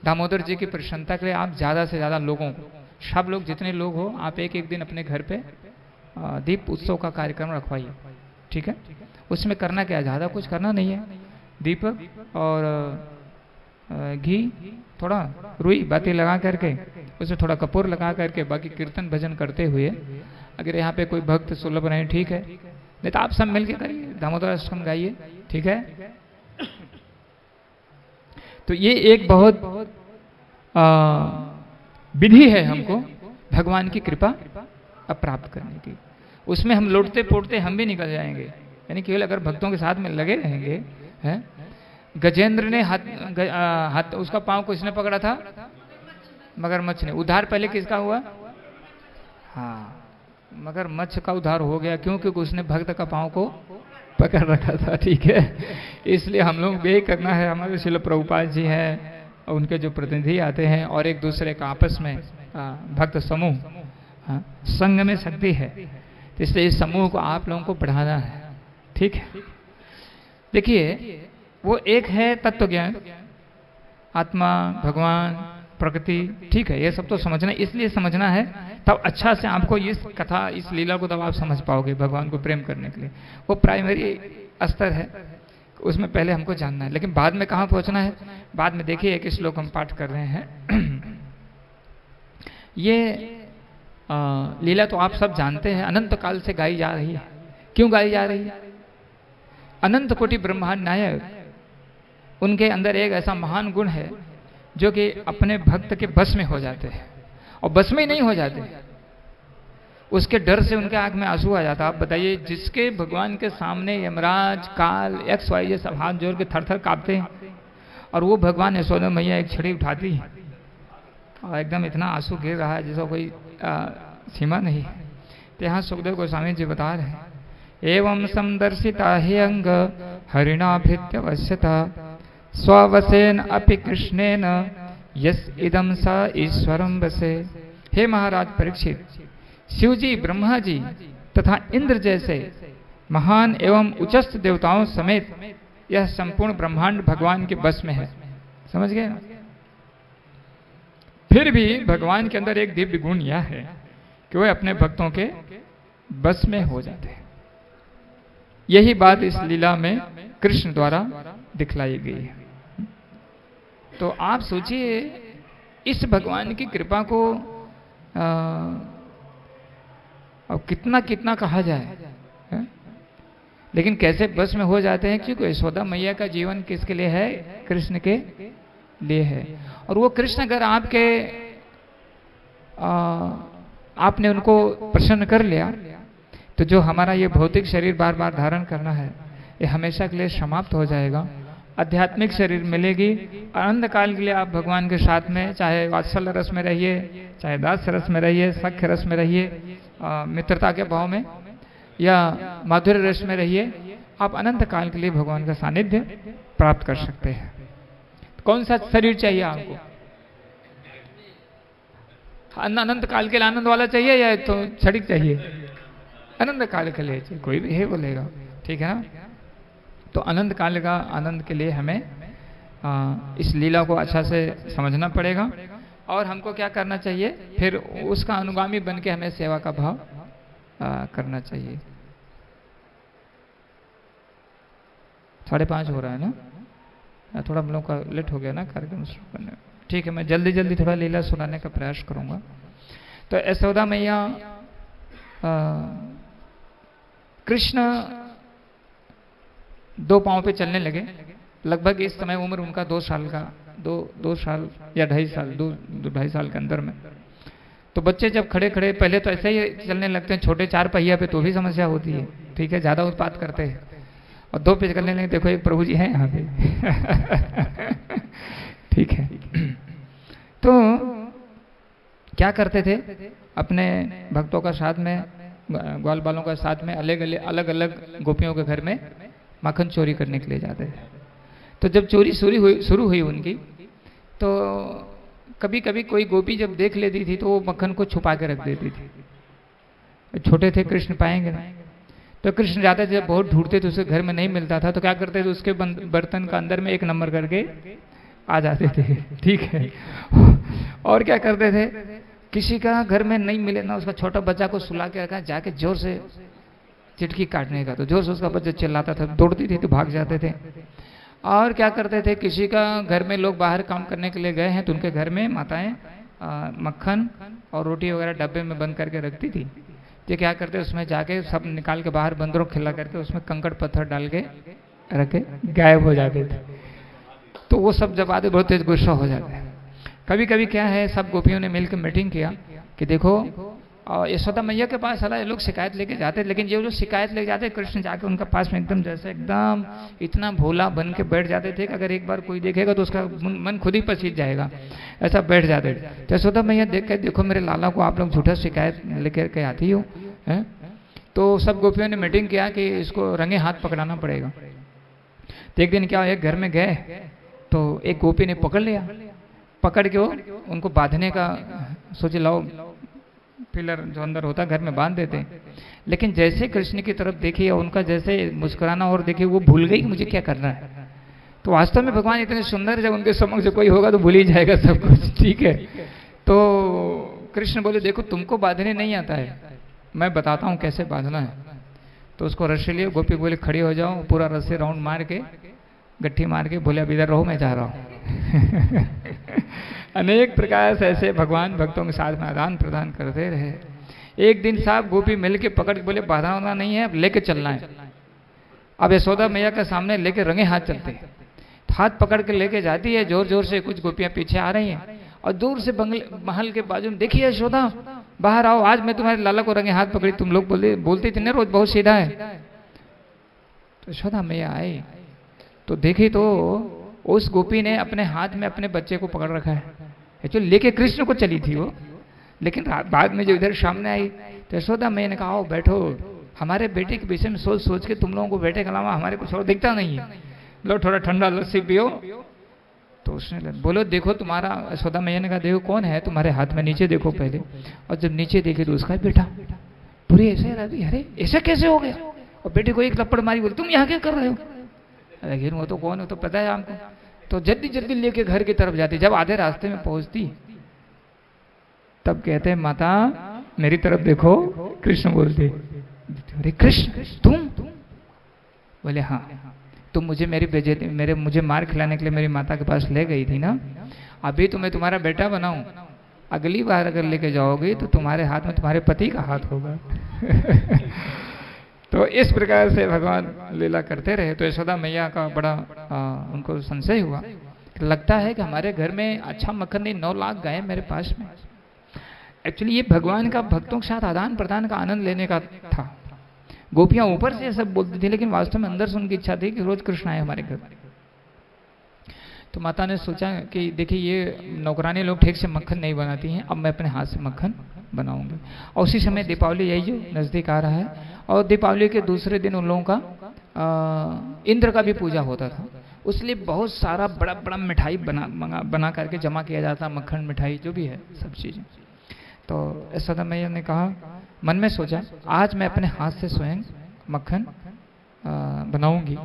दामोदर जी की प्रसन्नता के लिए आप ज़्यादा से ज़्यादा लोगों को, सब लोग जितने लोग हो, आप एक दिन अपने घर पे दीप उत्सव का कार्यक्रम रखवाइए। ठीक है, उसमें करना क्या, ज़्यादा कुछ करना नहीं है। दीपक और घी, थोड़ा रुई बाती लगा करके उसमें थोड़ा कपूर लगा करके बाकी कीर्तन भजन करते हुए, अगर यहाँ पे कोई भक्त सुलभ रहे ठीक है, नहीं तो आप सब मिलके करिए, दामोदर अष्टकम गाइए। ठीक है, तो ये एक बहुत विधि है हमको भगवान की कृपा प्राप्त करने की। उसमें हम लौटते पोटते हम भी निकल जाएंगे, यानी केवल अगर भक्तों के साथ में लगे रहेंगे। हैं, गजेंद्र ने हाथ उसका पांव किसने पकड़ा था? मगरमच्छ ने। उद्धार पहले किसका हुआ? हाँ, मगरमच्छ का उद्धार हो गया, क्योंकि उसने भक्त का पांव को पकड़ रखा था। ठीक है, इसलिए हम लोग यही करना है। हमारे श्रील प्रभुपाद जी हैं, उनके जो प्रतिनिधि आते हैं और एक दूसरे का आपस में भक्त समूह, संघ में शक्ति है, तो इसलिए इस समूह को आप लोगों को बढ़ाना है। ठीक है, देखिए वो एक है तत्व ज्ञान, आत्मा, भगवान, प्रकृति। ठीक है, ये सब तो समझना, इसलिए समझना है तब अच्छा से आपको इस कथा, इस लीला को तब आप समझ पाओगे भगवान को प्रेम करने के लिए। वो प्राइमरी स्तर है, उसमें पहले हमको जानना है, लेकिन बाद में कहाँ पहुंचना है, बाद में देखिए एक श्लोक हम पाठ कर रहे हैं। ये लीला तो आप सब जानते हैं, अनंत काल से गाई जा रही है। क्यों गाई जा रही है? अनंत कोटि ब्रह्मांड नायक, उनके अंदर एक ऐसा महान गुण है जो कि अपने भक्त के बस में हो जाते हैं, और बस में ही नहीं हो जाते, उसके डर से उनके आंख में आंसू आ जाता। आप बताइए, जिसके भगवान के सामने यमराज, काल, XYZ सब हाथ जोड़ के थर थर कांपते हैं, और वो भगवान यशोदा मैया एक छड़ी उठाती है और एकदम इतना आंसू गिर रहा है जिसका कोई सीमा नहीं है। तो यहाँ सुखदेव गोस्वामी जी बता रहे हैं, एवं समदर्शिता ही अंग हरिणाभृत्यवश्यता स्ववसेन अपि कृष्णेन यस इदम स ईश्वरम बसे। हे महाराज परीक्षित, शिव जी, ब्रह्मा जी तथा इंद्र जैसे महान एवं उच्चस्थ देवताओं समेत यह संपूर्ण ब्रह्मांड भगवान के बस में है। समझ गए ना? फिर भी भगवान के अंदर एक दिव्य गुण यह है कि वह अपने भक्तों के बस में हो जाते हैं। यही बात इस लीला में कृष्ण द्वारा दिखलाई गई है। तो आप सोचिए, इस भगवान की कृपा को अब कितना कितना कहा जाए, है? लेकिन कैसे बस में हो जाते हैं, क्योंकि यशोदा मैया का जीवन किसके लिए है? कृष्ण के लिए है। और वो कृष्ण अगर आपने उनको प्रसन्न कर लिया, तो जो हमारा ये भौतिक शरीर बार बार धारण करना है, ये हमेशा के लिए समाप्त हो जाएगा। आध्यात्मिक शरीर मिलेगी। अनंत काल के लिए आप भगवान के साथ में, चाहे वात्सल्य रस में रहिए, चाहे दास रस में रहिए, सख्य रस में रहिए, मित्रता के भाव में, या माधुर्य रस में रहिए, आप अनंत काल के लिए भगवान का सानिध्य प्राप्त कर सकते हैं। कौन सा शरीर चाहिए आपको? अनंत काल के लिए आनंद वाला चाहिए या तो क्षणिक चाहिए? अनंत काल के लिए चाहिए, कोई भी है बोलेगा, ठीक है ना? तो अनंत काल का आनंद के लिए हमें इस लीला को अच्छा से समझना पड़ेगा। और हमको क्या करना चाहिए? फिर उसका अनुगामी बन के हमें सेवा का भाव करना चाहिए। 5:30 हो रहा है ना? थोड़ा हम लोग का लेट हो गया ना कार्यक्रम शुरू करने में। ठीक है, मैं जल्दी जल्दी थोड़ा लीला सुनाने का प्रयास करूंगा। तो यशोदा मैया, कृष्ण 2 पांव पे चलने लगे। लगभग इस समय उम्र उनका 2 साल का, 2 साल या 2.5 साल, 2-2.5 साल के अंदर में। तो बच्चे जब खड़े खड़े पहले तो ऐसे ही चलने लगते हैं, छोटे 4 पहिया पे, तो भी समस्या होती है, ठीक है, ज्यादा उत्पात करते हैं। और 2 पे चलने लगे, देखो एक प्रभु जी हैं यहाँ पे ठीक है। तो क्या करते थे? अपने भक्तों का साथ में, ग्वाल बालों का साथ में अलग अलग गोपियों के घर में माखन चोरी करने के लिए जाते थे। तो जब चोरी शुरू हुई उनकी, तो कभी कभी कोई गोपी जब देख लेती थी तो वो मक्खन को छुपा के रख देती थी। छोटे थे, कृष्ण पाएंगे ना, तो कृष्ण जाते थे, बहुत ढूंढते थे, उसके घर में नहीं मिलता था, तो क्या करते थे? उसके बर्तन का अंदर में 1 नंबर करके आ जाते थे, ठीक है। और क्या करते थे? किसी का घर में नहीं मिले ना, उसका छोटा बच्चा को सुला के रखा, जाके जोर से चिटकी काटने का, तो जोर से उसका बच्चा चिल्लाता था, दौड़ती थी तो भाग जाते थे। और क्या करते थे? किसी का घर में लोग बाहर काम करने के लिए गए हैं, तो उनके घर में माताएं मक्खन और रोटी वगैरह डब्बे में बंद करके रखती थी। ये क्या करते? उसमें जाके सब निकाल के बाहर बंदरों खिला करके उसमें कंकड़ पत्थर डाल के रखे, गायब हो जाते थे। तो वो सब जब आते बहुत तेज गुस्सा हो जाते हैं। कभी कभी क्या है, सब गोपियों ने मिलकर मीटिंग किया कि देखो, यशोदा मैया के पास सारा ये लोग शिकायत लेके जाते, लेकिन ये लोग शिकायत लेके जाते, कृष्ण जाके उनका पास में एकदम जैसे एकदम इतना भोला बन के बैठ जाते थे कि अगर एक बार कोई देखेगा तो उसका मन खुद ही पसीज जाएगा, ऐसा बैठ जाते थे। तो यशोदा मैया देख के, देखो मेरे लाला को आप लोग झूठा शिकायत लेकर के आती हो, है? तो सब गोपियों ने मीटिंग किया कि इसको रंगे हाथ पकड़ाना पड़ेगा। तो एक दिन क्या, एक घर में गए तो एक गोपी ने पकड़ लिया, पकड़ के वो उनको बांधने का सोचे, लाओ पिलर जो अंदर होता है घर में बांध देते। लेकिन जैसे कृष्ण की तरफ देखी या उनका जैसे मुस्कुराना और देखी, वो भूल गई मुझे क्या करना है। तो वास्तव में भगवान इतने सुंदर, जब उनके समक्ष कोई होगा तो भूल ही जाएगा सब कुछ, ठीक है। तो कृष्ण बोले, देखो तुमको बांधने नहीं आता है, मैं बताता हूँ कैसे बांधना है। तो उसको रस्सी लिए, गोपी बोले खड़ी हो जाओ, पूरा रस्सी राउंड मार के, गट्ठी मार के बोले अब इधर रहो, मैं जा रहा हूँ अनेक प्रकार से ऐसे भगवान भक्तों के साथ में आदान प्रदान करते रहे। एक दिन साहब गोपी मिल के पकड़ के बोले बाधा होना नहीं है, अब लेके चलना है। अब यशोदा मैया के सामने लेके रंगे हाथ चलते हैं, हाथ पकड़ के लेके जाती है, जोर जोर से कुछ गोपियां पीछे आ रही हैं, और दूर से महल के बाजू में, देखिए यशोदा बाहर आओ, आज मैं तुम्हारे लाला को रंगे हाथ पकड़ी, तुम लोग बोलते थे ना रोज बहुत सीधा है। तो यशोदा मैया आई तो देखी तो उस गोपी ने अपने हाथ में अपने बच्चे को पकड़ रखा है, जो लेके कृष्ण को चली थी वो। लेकिन बाद में जो इधर सामने आई तो यशोदा मैया ने कहा, आओ बैठो, हमारे बेटे के विषय में सोच सोच के तुम लोगों को बेटे के अलावा हमारे कुछ और दिखता नहीं है, लो थोड़ा ठंडा लस्सी पियो। तो उसने बोलो देखो तुम्हारा, यशोदा मैया ने कहा देखो कौन है तुम्हारे हाथ में, नीचे देखो पहले। और जब नीचे देखे तो उसका बेटा पूरी ऐसे रही, अरे ऐसा कैसे हो गया। और बेटे को एक लपड़ मारी, बोले तुम यहाँ क्या कर रहे हो। लेकिन वो तो कौन हो तो पता है हमको। तो जल्दी जल्दी लेके घर की तरफ जाती, जब आधे रास्ते में पहुंचती तब कहते हैं माता मेरी तरफ देखो। कृष्ण बोलते अरे कृष्ण तुम? बोले हाँ, तुम मुझे मुझे मार खिलाने के लिए मेरी माता के पास ले गई थी ना, अभी तो मैं तुम्हारा बेटा बनाऊं, अगली बार अगर लेके जाओगे तो तुम्हारे हाथ में तुम्हारे पति का हाथ होगा। तो इस प्रकार से भगवान लीला करते रहे। तो यशोदा मैया का बड़ा उनको संशय हुआ, लगता है कि हमारे घर में अच्छा मक्खन नहीं, 9 लाख गाय मेरे पास में। एक्चुअली ये भगवान का भक्तों के साथ आदान प्रदान का आनंद लेने का था। गोपियां ऊपर से सब बोलती थी, लेकिन वास्तव में अंदर से उनकी इच्छा थी कि रोज कृष्ण आए हमारे घर। तो माता ने सोचा कि देखिए ये नौकरानी लोग ठीक से मक्खन नहीं बनाती हैं, अब मैं अपने हाथ से मक्खन बनाऊंगी। और उसी समय दीपावली यही जो नज़दीक आ रहा है, और दीपावली के दूसरे दिन उन लोगों का इंद्र का भी पूजा होता था, उसलिए बहुत सारा बड़ा बड़ा मिठाई बना करके जमा किया जाता, मक्खन मिठाई जो भी है सब चीज़ें। तो यशोदा मैया ने कहा, मन में सोचा आज मैं अपने हाथ से स्वयं मक्खन बनाऊंगी।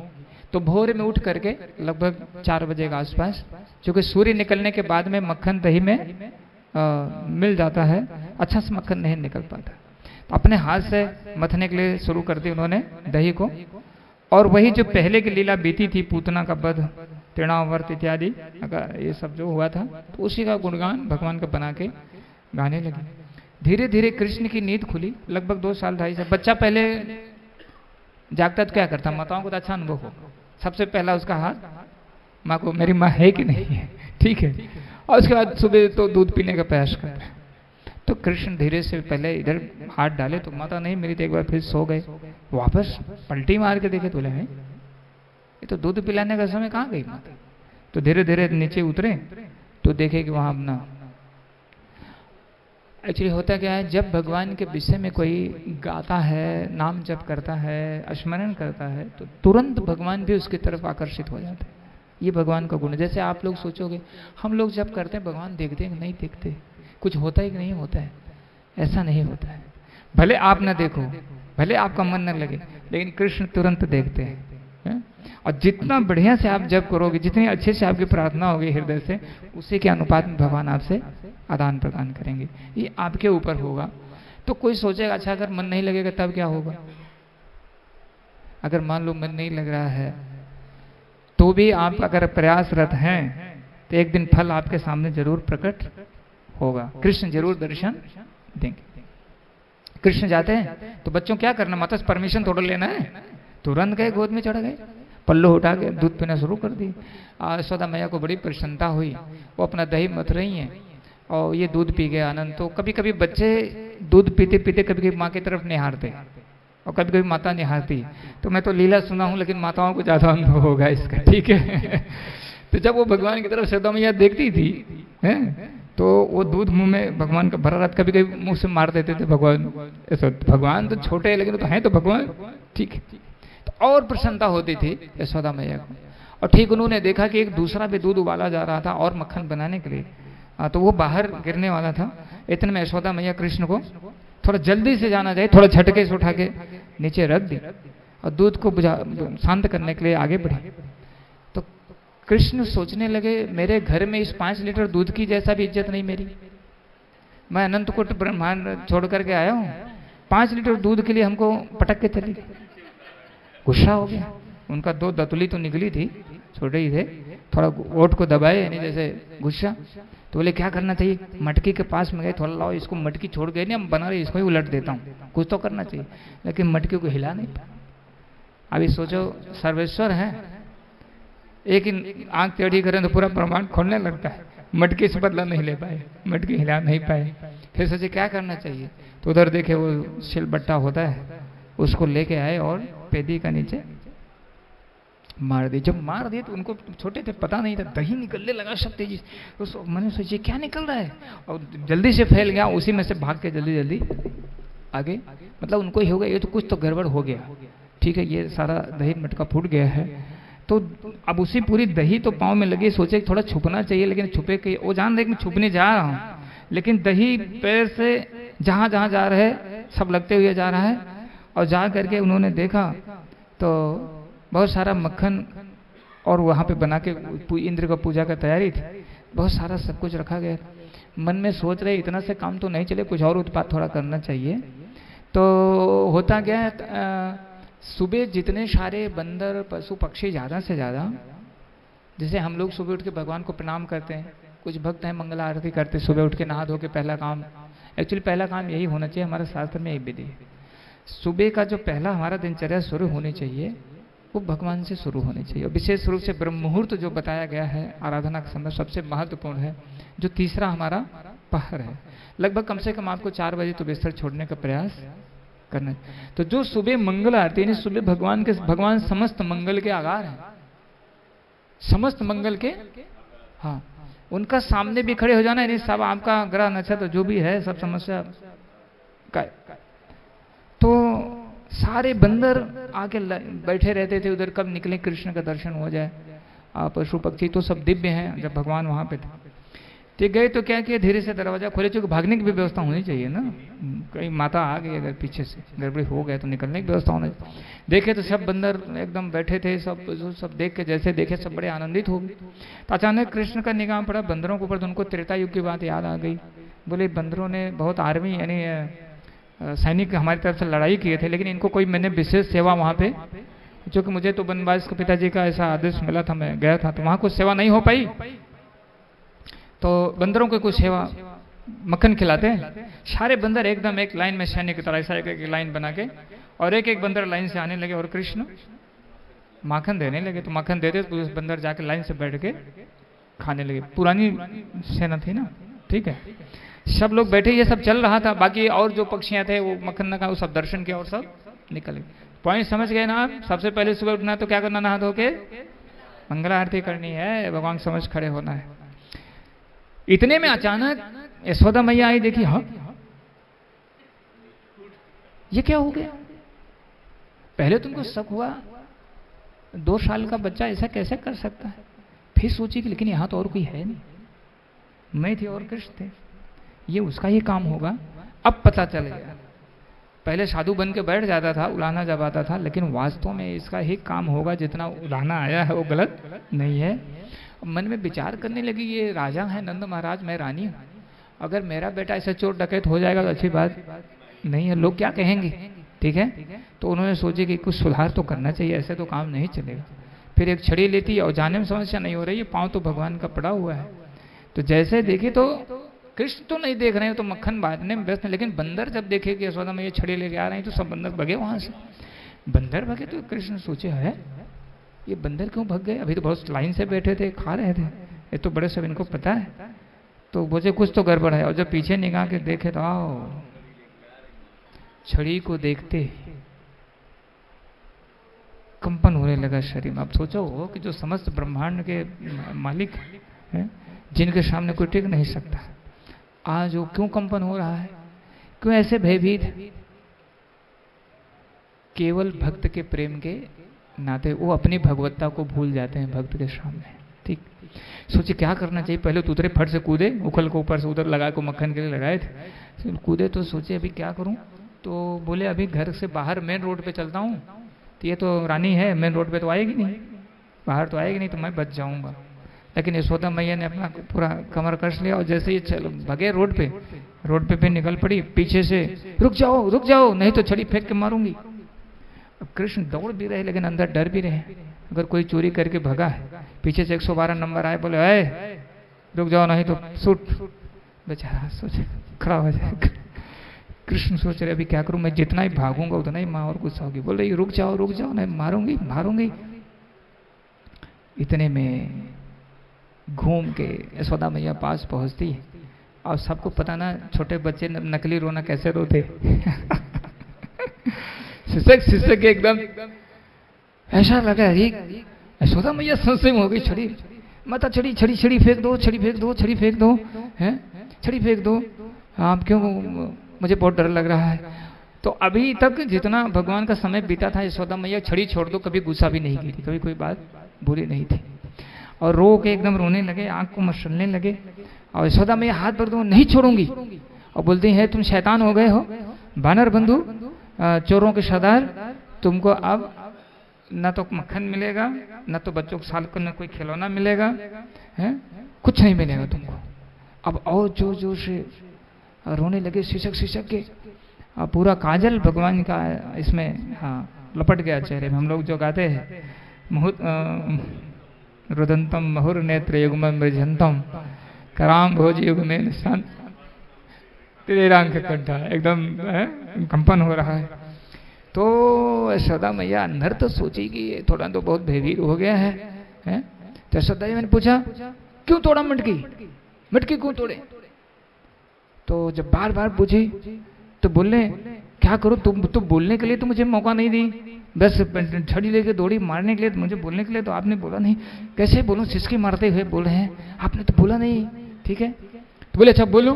तो भोर में उठ करके लगभग 4 बजे के आसपास, क्योंकि सूर्य निकलने के बाद में मक्खन दही में मिल जाता है, अच्छा से मक्खन नहीं निकल पाता, तो अपने हाथ से मथने के लिए शुरू कर दी उन्होंने दही को। और वही जो पहले की लीला बीती थी, पूतना का वध, तृणावर्त इत्यादि ये सब जो हुआ था, तो उसी का गुणगान भगवान का बना के गाने लगे। धीरे धीरे कृष्ण की नींद खुली, लगभग 2 साल 2.5 साल। बच्चा पहले जागता तो क्या करता, माताओं को तो अच्छा अनुभव हो, सबसे पहला उसका हाथ माँ को, मेरी माँ है कि नहीं है, ठीक है, और उसके बाद सुबह तो दूध पीने का प्रयास करता है। तो कृष्ण धीरे से पहले इधर हाथ डाले तो माता नहीं मिली, तो एक बार फिर सो गए, वापस पलटी मार के देखे तो बोले नहीं, ये तो दूध पिलाने का समय कहाँ गई माता। तो धीरे धीरे नीचे उतरे तो देखे कि वहाँ अपना, एक्चुअली होता क्या है, जब भगवान के विषय में कोई गाता है, नाम जप करता है, स्मरण करता है, तो तुरंत भगवान भी उसकी तरफ आकर्षित हो जाते हैं। ये भगवान का गुण है। जैसे आप लोग सोचोगे हम लोग जब करते हैं भगवान देखते हैं कि नहीं देखते, कुछ होता है कि नहीं होता है, ऐसा नहीं होता है। भले आप न देखो, भले आपका मन न लगे, लेकिन कृष्ण तुरंत देखते हैं। और जितना बढ़िया से आप जप करोगे, जितनी अच्छे से आपकी प्रार्थना होगी हृदय से, उसी के अनुपात में भगवान आपसे आदान प्रदान करेंगे। ये आपके ऊपर होगा। तो कोई सोचेगा अच्छा अगर मन नहीं लगेगा तब क्या होगा। अगर मान लो मन नहीं लग रहा है तो भी आप अगर प्रयासरत हैं तो एक दिन फल आपके सामने जरूर प्रकट होगा, कृष्ण जरूर दर्शन देंगे। कृष्ण जाते हैं तो बच्चों क्या करना, माता से परमिशन थोड़ा लेना है, तुरंत गए, गोद में चढ़ गए, पल्लू उठा के दूध पीना शुरू कर दी। यशोदा मैया को बड़ी प्रसन्नता हुई, वो अपना दही मथ रही हैं और ये दूध पी गए आनंद। तो कभी कभी बच्चे दूध पीते पीते कभी कभी माँ की तरफ निहारते और कभी कभी माता निहारती। तो मैं तो लीला सुना हूँ, लेकिन माताओं को ज्यादा अनुभव होगा इसका, ठीक है। तो जब वो भगवान की तरफ यशोदा मैया देखती थी तो वो दूध मुंह में भगवान का भरा रहता, कभी कभी मुंह से मार देते थे भगवान। ऐसा भगवान तो छोटे है लेकिन तो हैं तो भगवान, ठीक है। तो और प्रसन्नता होती थी यशोदा मैया को। और ठीक उन्होंने देखा कि एक दूसरा भी दूध उबाला जा रहा था और मक्खन बनाने के लिए, तो वो बाहर गिरने वाला था। इतने में यशोदा मैया कृष्ण को थोड़ा जल्दी से जाना चाहिए, थोड़ा झटके से उठा के नीचे रख दी और दूध को शांत करने के लिए आगे बढ़ी। तो कृष्ण सोचने लगे मेरे घर में इस 5 लीटर दूध की जैसा भी इज्जत नहीं मेरी, मैं अनंत कोट ब्रह्मांड छोड़ करके आया हूँ, 5 लीटर दूध के लिए हमको पटक के चली गई। गुस्सा हो गया उनका, 2 दतुली तो निकली थी, छोटे ही थे, थोड़ा ओठ को दबाए यानी जैसे गुस्सा। तो बोले क्या करना चाहिए, मटकी के पास में गए, थोड़ा लाओ इसको, मटकी छोड़ गए नहीं हम बना रहे, इसको ही उलट देता हूँ, कुछ तो करना चाहिए। लेकिन मटकी को हिला नहीं पाया। अभी सोचो सर्वेश्वर है, एक ही आंख टेढ़ी करें तो पूरा ब्रह्मांड खोलने लगता है, मटकी से बदला नहीं ले पाए, मटकी हिला नहीं पाए। फिर सोचे क्या करना चाहिए, तो उधर देखे वो सिलबट्टा होता है, उसको लेके आए और पेदी का नीचे मार दी। जब मार दिए तो उनको, छोटे थे पता नहीं था, दही निकलने लगा सब तेजी से। तो मैंने सोची क्या निकल रहा है, और जल्दी से फैल गया, उसी में से भाग के जल्दी जल्दी आगे, मतलब उनको ही हो गया ये तो कुछ तो गड़बड़ हो गया, ठीक है, ये सारा दही मटका फूट गया है। तो अब उसी पूरी दही तो पाँव में लगी, सोचे थोड़ा छुपना चाहिए, लेकिन छुपे के वो जान रहे मैं छुपने जा रहा हूँ, लेकिन दही पैर से जहाँ जहाँ जा रहे सब लगते हुए जा रहा है। और जा करके उन्होंने देखा तो बहुत सारा मक्खन और वहाँ पे बना के इंद्र का पूजा का तैयारी थी, बहुत सारा सब कुछ रखा गया। मन में सोच रहे इतना से काम तो नहीं चले, कुछ और उत्पाद थोड़ा करना चाहिए। तो होता क्या है, सुबह जितने सारे बंदर पशु पक्षी ज़्यादा से ज़्यादा, जैसे हम लोग सुबह उठ के भगवान को प्रणाम करते हैं, कुछ भक्त हैं मंगला आरती करते हैं, सुबह उठ के नहा धो के पहला काम, एक्चुअली पहला काम यही होना चाहिए, हमारे शास्त्र में यही विधि है। सुबह का जो पहला हमारा दिनचर्या शुरू होनी चाहिए वो भगवान से शुरू होनी चाहिए। और विशेष रूप से ब्रह्म मुहूर्त जो बताया गया है आराधना का समय सबसे महत्वपूर्ण है, जो तीसरा हमारा पहर है। लगभग कम से कम आपको 4 बजे तो बिस्तर छोड़ने का प्रयास करना है। तो जो सुबह मंगल आरती, यानी सुबह भगवान समस्त मंगल के आगार हैं, समस्त मंगल के, हाँ, उनका सामने भी खड़े हो जाना, यानी सब आपका ग्रह नक्षत्र जो भी है सब समस्या का। तो सारे बंदर आके बैठे रहते थे उधर, कब निकले कृष्ण का दर्शन हो जाए। पशु पक्षी तो सब दिव्य हैं जब भगवान वहां पे थे। ठीक गए तो क्या किया, धीरे से दरवाजा खोले, चूंकि भागने की भी व्यवस्था होनी चाहिए ना, कहीं माता आ गई अगर पीछे से गड़बड़ी हो गए तो निकलने की व्यवस्था होनी चाहिए। देखे तो सब बंदर एकदम बैठे थे, सब देख के जैसे देखे सब बड़े आनंदित हो गए। तो अचानक कृष्ण का निगाह पड़ा बंदरों के ऊपर, तो उनको त्रेता युग की बात याद आ गई। बोले बंदरों ने बहुत आर्मी यानी सैनिक हमारी तरफ से लड़ाई किए थे, लेकिन इनको कोई मैंने विशेष सेवा वहाँ पे, क्योंकि मुझे तो बनवास के पिताजी का ऐसा आदेश मिला था, मैं गया था तो वहाँ कुछ सेवा नहीं हो पाई। तो बंदरों को कुछ सेवा, मक्खन खिलाते हैं। सारे बंदर एकदम एक लाइन में सैनिक की तरह ऐसा एक लाइन बना के, और एक एक बंदर लाइन से आने लगे और कृष्ण माखन देने लगे। तो माखन देते तो बंदर जाके लाइन से बैठ के खाने लगे। पुरानी सेना थी ना, ठीक है, सब लोग बैठे, ये सब चल रहा था। बाकी और जो पक्षियां थे वो मक्खन न खा, वो सब दर्शन किया और सब निकल गए। पॉइंट समझ गए ना आप? सबसे पहले सुबह उठना तो क्या करना, नहा धो के मंगला आरती करनी है, भगवान समझ खड़े होना है। इतने में अचानक यशोदा मैया आई, देखी, हाँ ये क्या हो गया। पहले तुमको शक हुआ 2 साल का बच्चा ऐसा कैसे कर सकता है, फिर सोची कि लेकिन यहाँ तो और कोई है नहीं, मैं थी और कृष्ण थे, ये उसका ही काम होगा। अब पता चल गया, पहले साधु बन के बैठ जाता था, उलाना जब आता था, लेकिन वास्तव में इसका ही काम होगा, जितना उलाना आया है वो गलत नहीं है। मन में विचार करने लगी, ये राजा है नंद महाराज, मैं रानी हूँ, अगर मेरा बेटा ऐसा चोर डकैत हो जाएगा तो अच्छी बात नहीं है, लोग क्या कहेंगे, ठीक है। तो उन्होंने सोचे कि कुछ सुधार तो करना चाहिए, ऐसे तो काम नहीं चलेगा। फिर एक छड़ी लेती और जाने में समस्या नहीं हो रही है, पाँव तो भगवान का पड़ा हुआ है। तो जैसे देखे तो कृष्ण तो नहीं देख रहे हैं, तो मक्खन बांटने में व्यस्त है, लेकिन बंदर जब देखे कि यशोदा में ये छड़ी लेके आ रहे हैं तो सब बंदर भगे वहां से। बंदर भगे तो कृष्ण सोचे, है ये बंदर क्यों भग गए, अभी तो बहुत लाइन से बैठे थे, खा रहे थे, ये तो बड़े सब इनको पता है। तो बोझे कुछ तो गड़बड़ है। और जब पीछे निगाह के देखे तो आओ, छड़ी को देखते कंपन होने लगा शरीर में। अब सोचो कि जो समस्त ब्रह्मांड के मालिक हैं, जिनके सामने कोई टिक नहीं सकता, आज वो क्यों कंपन हो रहा है, क्यों ऐसे भयभीत? केवल भक्त के प्रेम के नाते वो अपनी भगवत्ता को भूल जाते हैं भक्त के सामने। ठीक, सोचे क्या करना चाहिए। पहले तो उतरे, फट से कूदे, उखल को ऊपर से उधर लगा को मक्खन के लिए लगाए थे, कूदे। तो सोचे अभी क्या करूं, तो बोले अभी घर से बाहर मेन रोड पे चलता हूं, तो ये तो रानी है, मेन रोड पे तो आएगी नहीं, बाहर तो आएगी नहीं, तो मैं बच जाऊंगा। लेकिन यशोदा मैया ने अपना पूरा कमर कस लिया और जैसे ये भगे रोड पे भी निकल पड़ी। पीछे से रुक जाओ नहीं तो छड़ी फेंक के मारूंगी। अब कृष्ण दौड़ भी रहे लेकिन अंदर डर भी रहे, अगर कोई चोरी करके भगा है, पीछे से 112 नंबर आए, बोले अरे रुक जाओ नहीं तो शूट। बेचारा सोचे खड़ा हो जाएगा। कृष्ण सोच रहे अभी क्या करूं, मैं जितना ही भागूंगा उतना ही माँ और गुस्सा होगी, बोल रही रुक जाओ नहीं मारूंगी। इतने में घूम के यशोदा मैया पास पहुंचती है, और सबको पता ना छोटे बच्चे नकली रोना कैसे रोते। सिसक एकदम ऐसा लगा यशोदा मैया संशय में हो गई। छड़ी माता, छड़ी फेंक दो हैं, छड़ी फेंक दो, आप क्यों, मुझे बहुत डर लग रहा है। तो अभी तक जितना भगवान का समय बीता था, यशोदा मैया छड़ी छोड़ दो कभी गुस्सा भी नहीं की थी, कभी कोई बात बुरी नहीं थी। और रो के एकदम रोने लगे, आंख को मसलने लगे। और यशोदा मैया हाथ भर दो, नहीं छोड़ूंगी। और बोलती है तुम शैतान हो गए हो, बानर बंधु, चोरों के सरदार, तुमको अब न तो मक्खन मिलेगा, न तो बच्चों के साल को न कोई खिलौना मिलेगा, है कुछ नहीं मिलेगा तुमको। अब और जोर जोर से रोने लगे, सिसक सिसक के। अब पूरा काजल भगवान का इसमें लपट गया चेहरे में। हम लोग जो गाते हैं रुदंतम महुर नेत्र युग्मम मृजंतम कराम भोज युग में निशान तेरे रंग कंठा, एकदम कंपन हो रहा है। तो यशोदा मैया अंदर तो सोची कि ये थोड़ा तो बहुत भयभीत हो गया है, तो यशोदा जी मैंने पूछा क्यों तोड़ा मटकी, मटकी क्यों तोड़े? तो जब बार बार पूछी तो बोलने क्या करूं, तुम तो बोलने के लिए तो मुझे मौका नहीं दी, बस छड़ी लेके दौड़ी मारने के लिए, मुझे बोलने के लिए तो आपने बोला नहीं। कैसे बोलूं, सिसकी मारते हुए बोल रहे हैं, आपने तो बोला नहीं। ठीक है, तो बोले अच्छा बोलो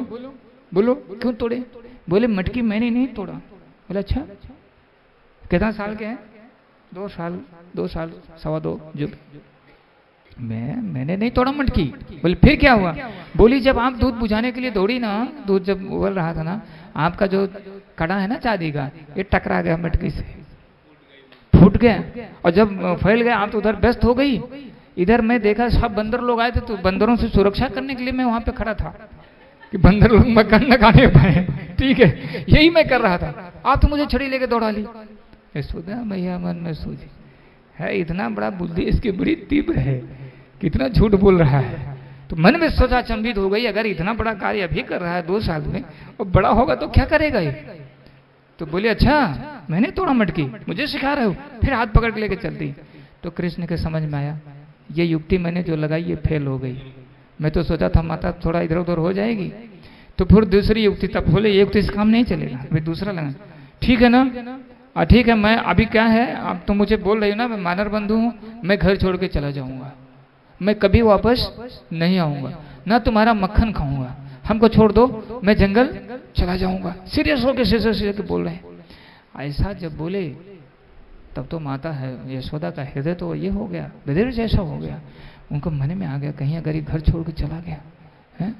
बोलो क्यों तोड़े? बोले मटकी मैंने नहीं तोड़ा। बोले अच्छा, कितना साल के हैं? 2 साल 2.25 जो मैंने नहीं तोड़ा मटकी। बोले फिर क्या हुआ? बोली जब आप दूध बुझाने के लिए दौड़ी ना, दूध जब उबल रहा था ना, आपका जो कड़ा है ना चांदी का, ये टकरा गया मटकी से, फूट गया, और जब फैल गया आप तो उधर व्यस्त हो गई। इधर मैं देखा सब बंदर लोग आए थे, तो बंदरों से सुरक्षा करने के लिए मैं वहां पे खड़ा था कि बंदर लोग मकान न खाने पाए। ठीक है, यही मैं कर रहा था, आप तो मुझे छड़ी लेके दौड़ा ली। यशोदा मैया मन में सोची है इतना बड़ा बुद्धि इसकी बड़ी तीव्र है, कितना झूठ बोल रहा है। तो मन में सोचा, चंबित हो गई, अगर इतना बड़ा कार्य अभी कर रहा है 2 साल में, और बड़ा होगा तो क्या करेगा ये? तो बोले अच्छा मैंने तोड़ा मटकी, मुझे सिखा रहे हो? फिर हाथ पकड़ के लेके चलती। तो कृष्ण के समझ में आया ये युक्ति मैंने जो लगाई ये फेल हो गई। मैं तो सोचा था माता थोड़ा इधर उधर हो जाएगी। तो फिर दूसरी युक्ति, तब बोले ये युक्ति इस काम नहीं चलेगा, अभी दूसरा लगा। ठीक है ना, ठीक है, मैं अभी क्या है, आप तो मुझे बोल रही हो ना मैं मानर बंधु हूँ, मैं घर छोड़ के चला जाऊंगा, मैं कभी वापस नहीं आऊंगा, ना तुम्हारा मक्खन खाऊंगा, हमको छोड़ दो, मैं जंगल चला जाऊंगा। सीरियस होकर सीरियस बोल रहे हैं। ऐसा जब बोले तब तो माता है यशोदा का हृदय तो ये हो गया, बधिर जैसा हो गया। उनको मन में आ गया कहीं अगर ये घर छोड़ के चला गया है।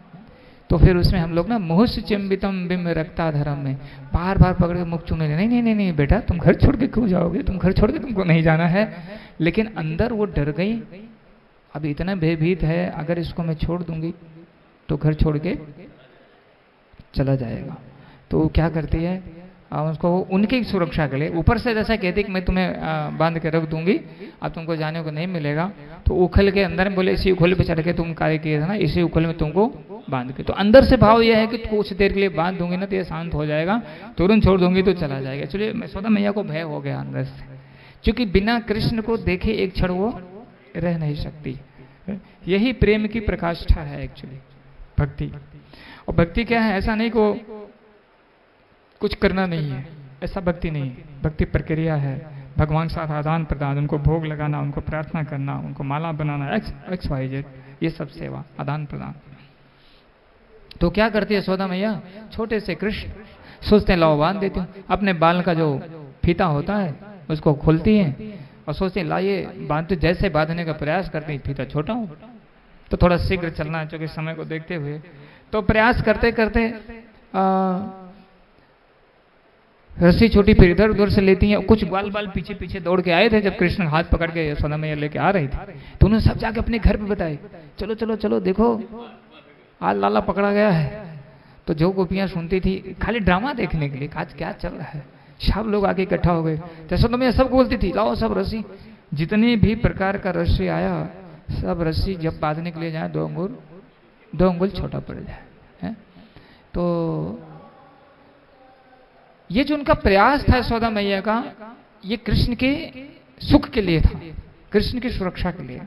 तो फिर उसमें हम लोग ना मुहुष चिंबितम बिंब रक्ता धर्म में बार बार पकड़ के मुख चूने, नहीं नहीं नहीं नहीं बेटा तुम घर छोड़ के क्यों जाओगे, तुम घर छोड़ के तुमको नहीं जाना है। लेकिन अंदर वो डर गई, अब इतना भयभीत है अगर इसको मैं छोड़ दूंगी तो घर छोड़ के चला जाएगा। तो वो क्या करती है, उसको उनकी सुरक्षा के लिए ऊपर से जैसा कहती कि मैं तुम्हें बांध के रख दूंगी, अब तुमको जाने को नहीं मिलेगा। तो उखल के अंदर में बोले इसी उखल पे चढ़ के तुम कार्य किए थे ना, इसी उखल में तुमको बांध के। तो अंदर से भाव यह है कि कुछ देर के लिए बांध दूंगी ना तो ये शांत हो जाएगा, तुरंत छोड़ दूंगी तो चला जाएगा। चलिए यशोदा मैया को भय हो गया अंदर से, क्योंकि बिना कृष्ण को देखे एक क्षण वो रह नहीं सकती। यही प्रेम की प्रकाष्ठा है एक्चुअली भक्ति। और भक्ति क्या है, ऐसा नहीं को कुछ करना नहीं है, ऐसा भक्ति नहीं है। भक्ति प्रक्रिया है, भगवान साथ आदान प्रदान, उनको भोग लगाना, उनको प्रार्थना करना, उनको माला बनाना, एक्स वाई जेड, ये सब सेवा आदान प्रदान। तो क्या करती है यशोदा मैया, छोटे से कृष्ण सोचते हैं लाओ बांध देती हूँ, अपने बाल का जो फीता होता है उसको खोलती हैं और सोचते हैं लाइए बांधते, जैसे बांधने का प्रयास करते हैं फीता छोटा हो, तो थोड़ा शीघ्र चलना है क्योंकि समय को देखते हुए। तो प्रयास करते करते रस्सी छोटी फिर इधर उधर से लेती हैं। कुछ बाल बाल पीछे पीछे दौड़ के आए थे जब कृष्ण हाथ पकड़ के यशोदा मैया लेके आ रही थी, तो उन्होंने सब जाके अपने घर पे बताए, चलो चलो चलो देखो आज लाला पकड़ा गया है। तो जो गोपियां सुनती थी खाली ड्रामा देखने के लिए, आज क्या चल रहा है, सब लोग आगे इकट्ठा हो गए। यशोदा मैया सब बोलती थी लाओ सब रस्सी, जितनी भी प्रकार का रस्सी आया सब रस्सी जब बांधने के लिए जाए 2 अंगुल छोटा पड़ जाए। तो ये जो उनका प्रयास था यशोदा मैया का, ये कृष्ण के सुख के लिए था, कृष्ण की सुरक्षा के लिए।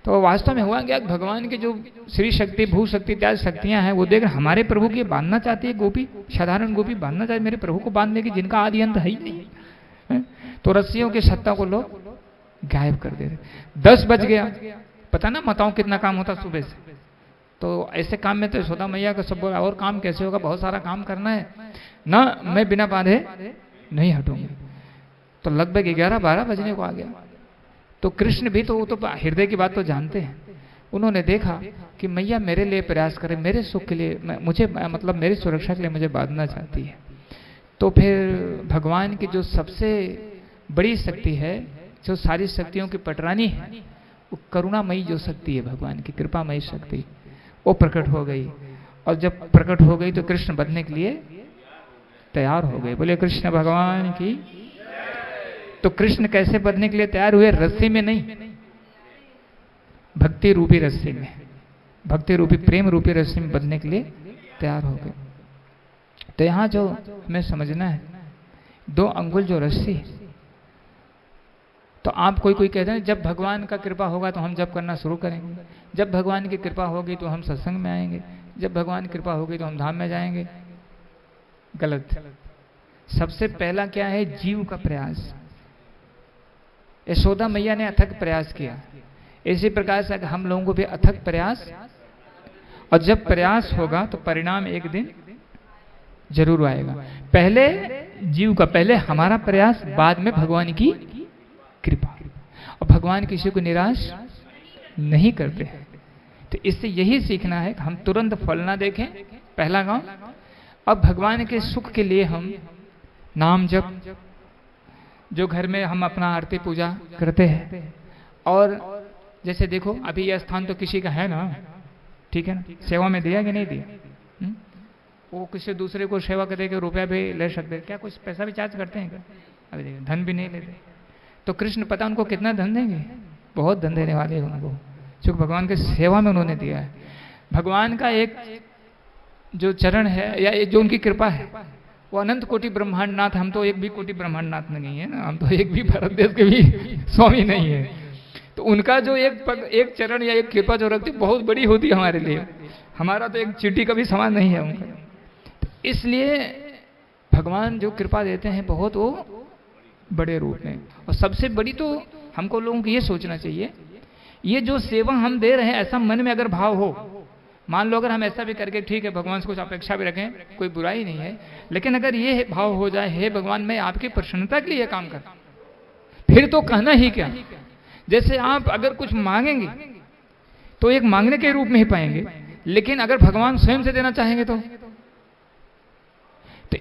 तो वास्तव में हुआ क्या, भगवान के जो श्री शक्ति भू शक्ति इत्यादि शक्तियां हैं वो देख हमारे प्रभु की बांधना चाहती है गोपी, साधारण गोपी बांधना चाहती मेरे प्रभु को बांधने की, जिनका आदि अंत है ही नहीं। तो रस्सियों की सत्ता को लोग गायब कर दे रहे। 10 बज गया, पता ना माताओं कितना काम होता सुबह से। तो ऐसे काम में तो यशोदा मैया का सब और काम कैसे होगा, बहुत सारा काम करना है ना, मैं बिना बांधे नहीं हटूंगी। तो लगभग 11-12 बजने को आ गया। तो कृष्ण भी तो वो तो हृदय की बात तो जानते हैं, उन्होंने देखा कि मैया मेरे लिए प्रयास करे, मेरे सुख के लिए, मुझे मतलब मेरी सुरक्षा के लिए मुझे बांधना चाहती है। तो फिर भगवान की जो सबसे बड़ी शक्ति है, जो सारी शक्तियों की पटरानी है, वो करुणामयी जो शक्ति है भगवान की, कृपामयी शक्ति, वो प्रकट हो गई। और जब प्रकट हो गई तो कृष्ण बनने के लिए तैयार हो गए। बोले कृष्ण भगवान की। तो कृष्ण कैसे बनने के लिए तैयार हुए? रस्सी में नहीं, भक्ति रूपी रस्सी में, भक्ति रूपी प्रेम रूपी रस्सी में बनने के लिए तैयार हो गए। तो यहां जो हमें समझना है, 2 अंगुल जो रस्सी है, तो आप कोई कहते हैं जब भगवान का कृपा होगा तो हम जप करना शुरू करेंगे, जब भगवान की कृपा होगी तो हम सत्संग में आएंगे, जब भगवान की कृपा होगी तो हम धाम में जाएंगे। गलत। सबसे पहला क्या है? जीव का प्रयास। यशोदा मैया ने अथक प्रयास किया, इसी प्रकार से हम लोगों को भी अथक प्रयास, और जब प्रयास होगा तो परिणाम एक दिन जरूर आएगा। पहले जीव का, पहले हमारा प्रयास, बाद में भगवान की कृपा। और भगवान किसी को निराश नहीं करते हैं। तो इससे यही सीखना है कि हम तुरंत फल ना देखें, पहला काम। अब भगवान के सुख के लिए हम नाम जप, जो घर में हम अपना आरती पूजा करते हैं, और जैसे देखो अभी यह स्थान तो किसी का है ना, ठीक है ना, सेवा में दिया कि नहीं दिया? वो किसी दूसरे को सेवा करे के रुपया भी ले सकते हैं क्या? कुछ पैसा भी चार्ज करते हैं क्या? अभी देखिए धन भी नहीं लेते। तो कृष्ण पता उनको कितना धन देंगे? बहुत धन देने वाले हैं उनको, क्योंकि भगवान की सेवा में उन्होंने दिया है। भगवान का एक जो चरण है या जो उनकी कृपा है वो अनंत कोटि ब्रह्मांड नाथ। हम तो एक भी कोटि ब्रह्मांड नाथ नहीं है ना, हम तो एक भी भारत देश के भी स्वामी नहीं है। तो उनका जो एक चरण या एक कृपा जो रखती बहुत बड़ी होती है हमारे लिए, हमारा तो एक चींटी का भी समान नहीं है उनका। तो इसलिए भगवान जो कृपा देते हैं बहुत वो बड़े रूप में। और सबसे बड़ी तो हमको लोगों को ये सोचना चाहिए, ये जो सेवा हम दे रहे हैं ऐसा मन में अगर भाव हो, मान लो अगर हम ऐसा भी करके ठीक है भगवान से कुछ अपेक्षा भी रखें, कोई बुराई नहीं है, लेकिन अगर ये भाव हो जाए हे भगवान मैं आपकी प्रसन्नता के लिए काम कर, फिर तो कहना ही क्या। जैसे आप अगर कुछ मांगेंगे तो एक मांगने के रूप में ही पाएंगे, लेकिन अगर भगवान स्वयं से देना चाहेंगे तो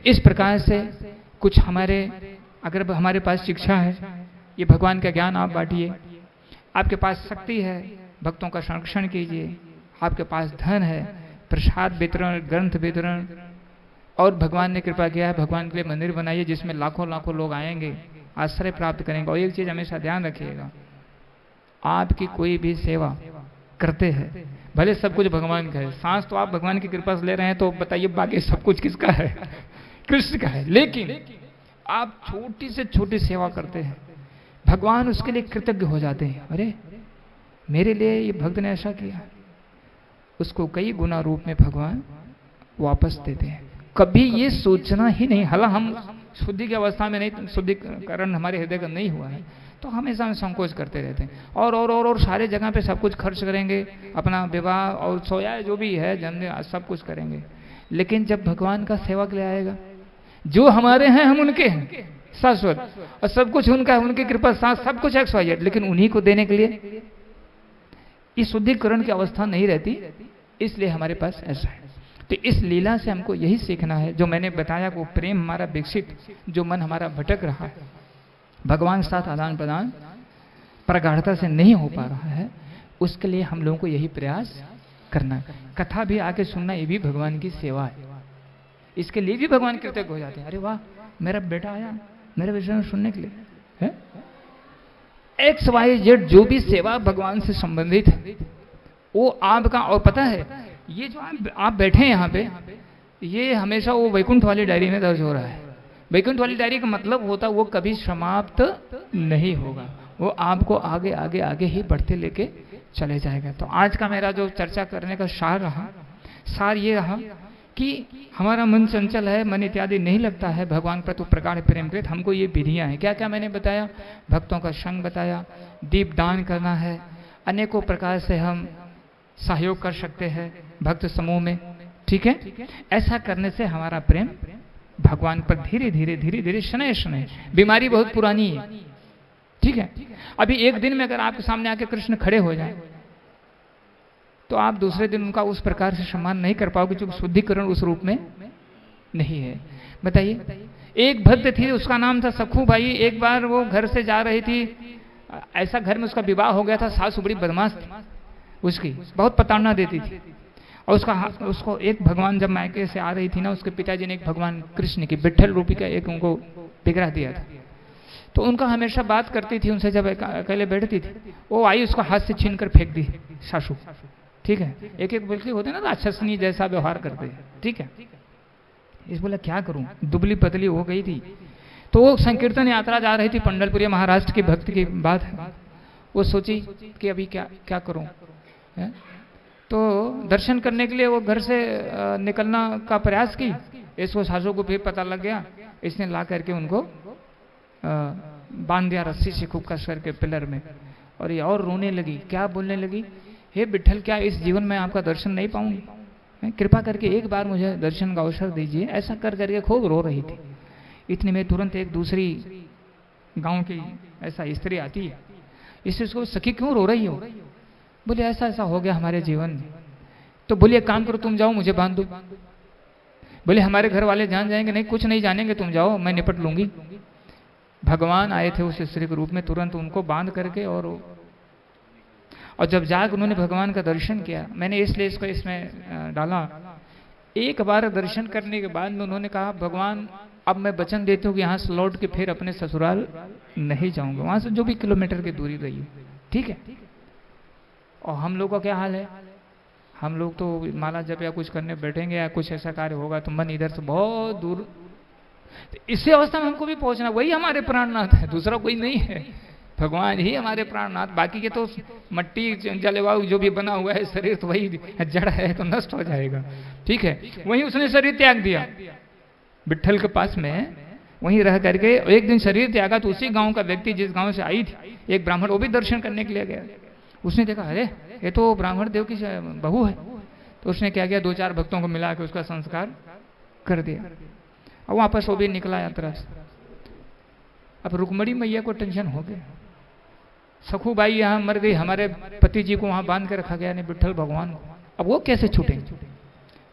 इस प्रकार से कुछ हमारे, अगर हमारे पास शिक्षा है, ये भगवान का ज्ञान आप बांटिए, आपके पास शक्ति है भक्तों का संरक्षण कीजिए, आपके पास धन है प्रसाद वितरण, ग्रंथ वितरण, और भगवान ने कृपा किया है भगवान के लिए मंदिर बनाइए जिसमें लाखों लाखों लोग आएंगे, आश्रय प्राप्त करेंगे। और एक चीज हमेशा ध्यान रखिएगा, आपकी कोई भी सेवा करते हैं भले सब कुछ भगवान का है, सांस तो आप भगवान की कृपा से ले रहे हैं, तो बताइए बाकी सब कुछ किसका है? कृष्ण का है। लेकिन आप छोटी से छोटी सेवा करते हैं, भगवान उसके लिए कृतज्ञ हो जाते हैं, अरे मेरे लिए ये भक्त ने ऐसा किया, उसको कई गुना रूप में भगवान वापस देते हैं। कभी ये सोचना ही नहीं, हालांकि हम शुद्धि की अवस्था में नहीं, शुद्धिकरण हमारे हृदय का नहीं हुआ है, तो हमेशा हम संकोच करते रहते हैं और सारे जगह पे सब कुछ खर्च करेंगे, अपना विवाह और सोया जो भी है जन्म सब कुछ करेंगे। लेकिन जब भगवान का सेवा के लिए आएगा, जो हमारे हैं हम उनके हैं शाश्वत, और सब कुछ उनका है, उनकी कृपा साथ सब कुछ XYZ, लेकिन उन्हीं को देने के लिए इस शुद्धिकरण की अवस्था नहीं रहती, इसलिए हमारे पास ऐसा है। तो इस लीला से हमको यही सीखना है, जो मैंने बताया वो प्रेम हमारा विकसित, जो मन हमारा भटक रहा है, भगवान के साथ आदान प्रदान प्रगाढ़ता से नहीं हो पा रहा है, उसके लिए हम लोगों को यही प्रयास करना है। कथा भी आके सुनना ये भी भगवान की सेवा है, इसके लिए भी भगवान कृतज्ञ हो जाते हैं, अरे वाह मेरा बेटा आया मेरे विषय में सुनने के लिए है। XYZ जो भी सेवा भगवान से संबंधित है वो आपका, और पता है ये जो आप बैठे हैं यहाँ पे, ये हमेशा वो वैकुंठ वाली डायरी में दर्ज हो रहा है। वैकुंठ वाली डायरी का मतलब होता है वो कभी समाप्त नहीं होगा, वो आपको आगे आगे आगे ही बढ़ते लेके चले जाएगा। तो आज का मेरा जो चर्चा करने का सार ये रहा कि हमारा मन चंचल है, मन इत्यादि नहीं लगता है भगवान पर तो प्रगाढ़ प्रेम कृत, हमको ये विधियां हैं। क्या क्या मैंने बताया? भक्तों का संग बताया, दीप दान करना है, अनेकों प्रकार से हम सहयोग कर सकते हैं भक्त समूह में, ठीक है। ऐसा करने से हमारा प्रेम भगवान पर धीरे धीरे शनय शनय, बीमारी बहुत पुरानी है, ठीक है। अभी एक दिन में अगर आपके सामने आके कृष्ण खड़े हो जाए तो आप दूसरे दिन उनका उस प्रकार से सम्मान नहीं कर पाओगे, क्योंकि शुद्धिकरण उस रूप में नहीं है। बताइए, एक भक्त थी उसका नाम था सखू बाई, एक बार वो घर से जा रही थी ऐसा घर में उसका विवाह हो गया था, सास बड़ी बदमाश थी उसकी, बहुत प्रताड़ना देती थी। और उसको एक भगवान जब मायके से आ रही थी ना, उसके पिताजी ने एक भगवान कृष्ण की विट्ठल रूपी का एक उनको बिगड़ा दिया था। तो उनका हमेशा बात करती थी उनसे, जब अकेले बैठती थी, वो आई उसको हाथ से छीन कर फेंक दी सासू। ठीक है, एक एक बिल्कुल होते ना राक्षसनी जैसा व्यवहार करते हैं। ठीक है, इस बोला क्या करूं, दुबली पतली हो गई थी। तो वो संकीर्तन यात्रा जा रही थी, पंढरपुरी महाराष्ट्र की भक्त की बात है। वो सोची कि अभी क्या क्या करूं है? तो दर्शन करने के लिए वो घर से निकलना का प्रयास की। इसको सासू को फिर पता लग गया, इसने ला करके उनको बांध दिया रस्सी से खूब कस करके पिलर में। और ये और रोने लगी, क्या बोलने लगी, हे विट्ठल, क्या इस जीवन में आपका दर्शन नहीं पाऊंगी, कृपा करके एक बार मुझे दर्शन का अवसर दीजिए। ऐसा कर करके खूब रो रही थी। इतने में तुरंत एक दूसरी गांव की ऐसा स्त्री आती है। इससे उसको, सखी क्यों रो रही हो? बोले ऐसा ऐसा हो गया हमारे जीवन में। तो बोलिए काम करो, तुम जाओ मुझे बांध दो। बोले हमारे घर वाले जान जाएंगे। नहीं, कुछ नहीं जानेंगे, तुम जाओ, मैं निपट लूंगी। भगवान आए थे उस स्त्री के रूप में, तुरंत उनको बांध करके और जब जाकर उन्होंने भगवान का दर्शन किया, मैंने इसलिए इसको इसमें डाला। एक बार दर्शन करने के बाद में उन्होंने कहा, भगवान अब मैं वचन देती हूँ कि यहाँ से लौट के फिर अपने ससुराल नहीं जाऊंगा, वहां से जो भी किलोमीटर की दूरी रही। ठीक है। और हम लोग का क्या हाल है, हम लोग तो माला जब या कुछ करने बैठेंगे या कुछ ऐसा कार्य होगा तो मन इधर से बहुत दूर। तो इसी अवस्था में हमको भी पहुंचना, वही हमारे प्राणनाथ है, दूसरा कोई नहीं है, भगवान ही हमारे प्राणनाथ। बाकी के तो मट्टी जलवायु जो भी बना हुआ है शरीर, तो वही जड़ है, तो नष्ट हो जाएगा। ठीक है, वहीं उसने शरीर त्याग दिया विट्ठल के पास में, वहीं रह करके एक दिन शरीर त्यागा। तो उसी गांव का व्यक्ति जिस गांव से आई थी, एक ब्राह्मण, वो भी दर्शन करने के लिए गया। उसने देखा, अरे ये तो ब्राह्मण देव की बहू है। तो उसने क्या किया, 2-4 भक्तों को मिला के उसका संस्कार कर दिया और वापस वो भी निकला यात्रा से। अब रुक्मणी मैया को टेंशन हो गया, सखूबाई यहाँ मर गई, हमारे पति जी को वहां बांध के रखा गया नहीं, विट्ठल भगवान को, अब वो कैसे छूटेंगे?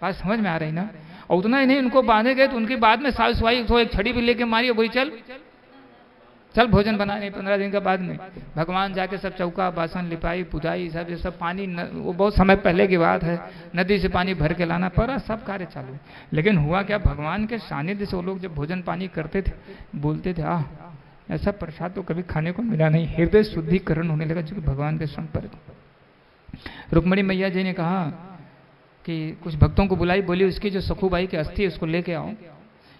बात समझ में आ रही ना? और उतना ही नहीं, उनको बांधे गए तो उनके बाद में सास सुहाई तो एक छड़ी भी लेके मारी, वही चल भोजन बनाने। 15 दिन के बाद में भगवान जाके सब चौका बासन लिपाई पुताई सब, ये सब पानी वो बहुत समय पहले की बात है, नदी से पानी भर के लाना पड़ा, सब कार्य चालू। लेकिन हुआ क्या, भगवान के सानिध्य से वो लोग जब भोजन पानी करते थे, बोलते थे, ऐसा प्रसाद तो कभी खाने को मिला नहीं। हृदय शुद्धिकरण होने लगा जो भगवान के संपर्क। रुक्मणी मैया जी ने कहा कि कुछ भक्तों को बुलाई, बोली उसकी जो सखूबाई की अस्थि है उसको लेके आओ।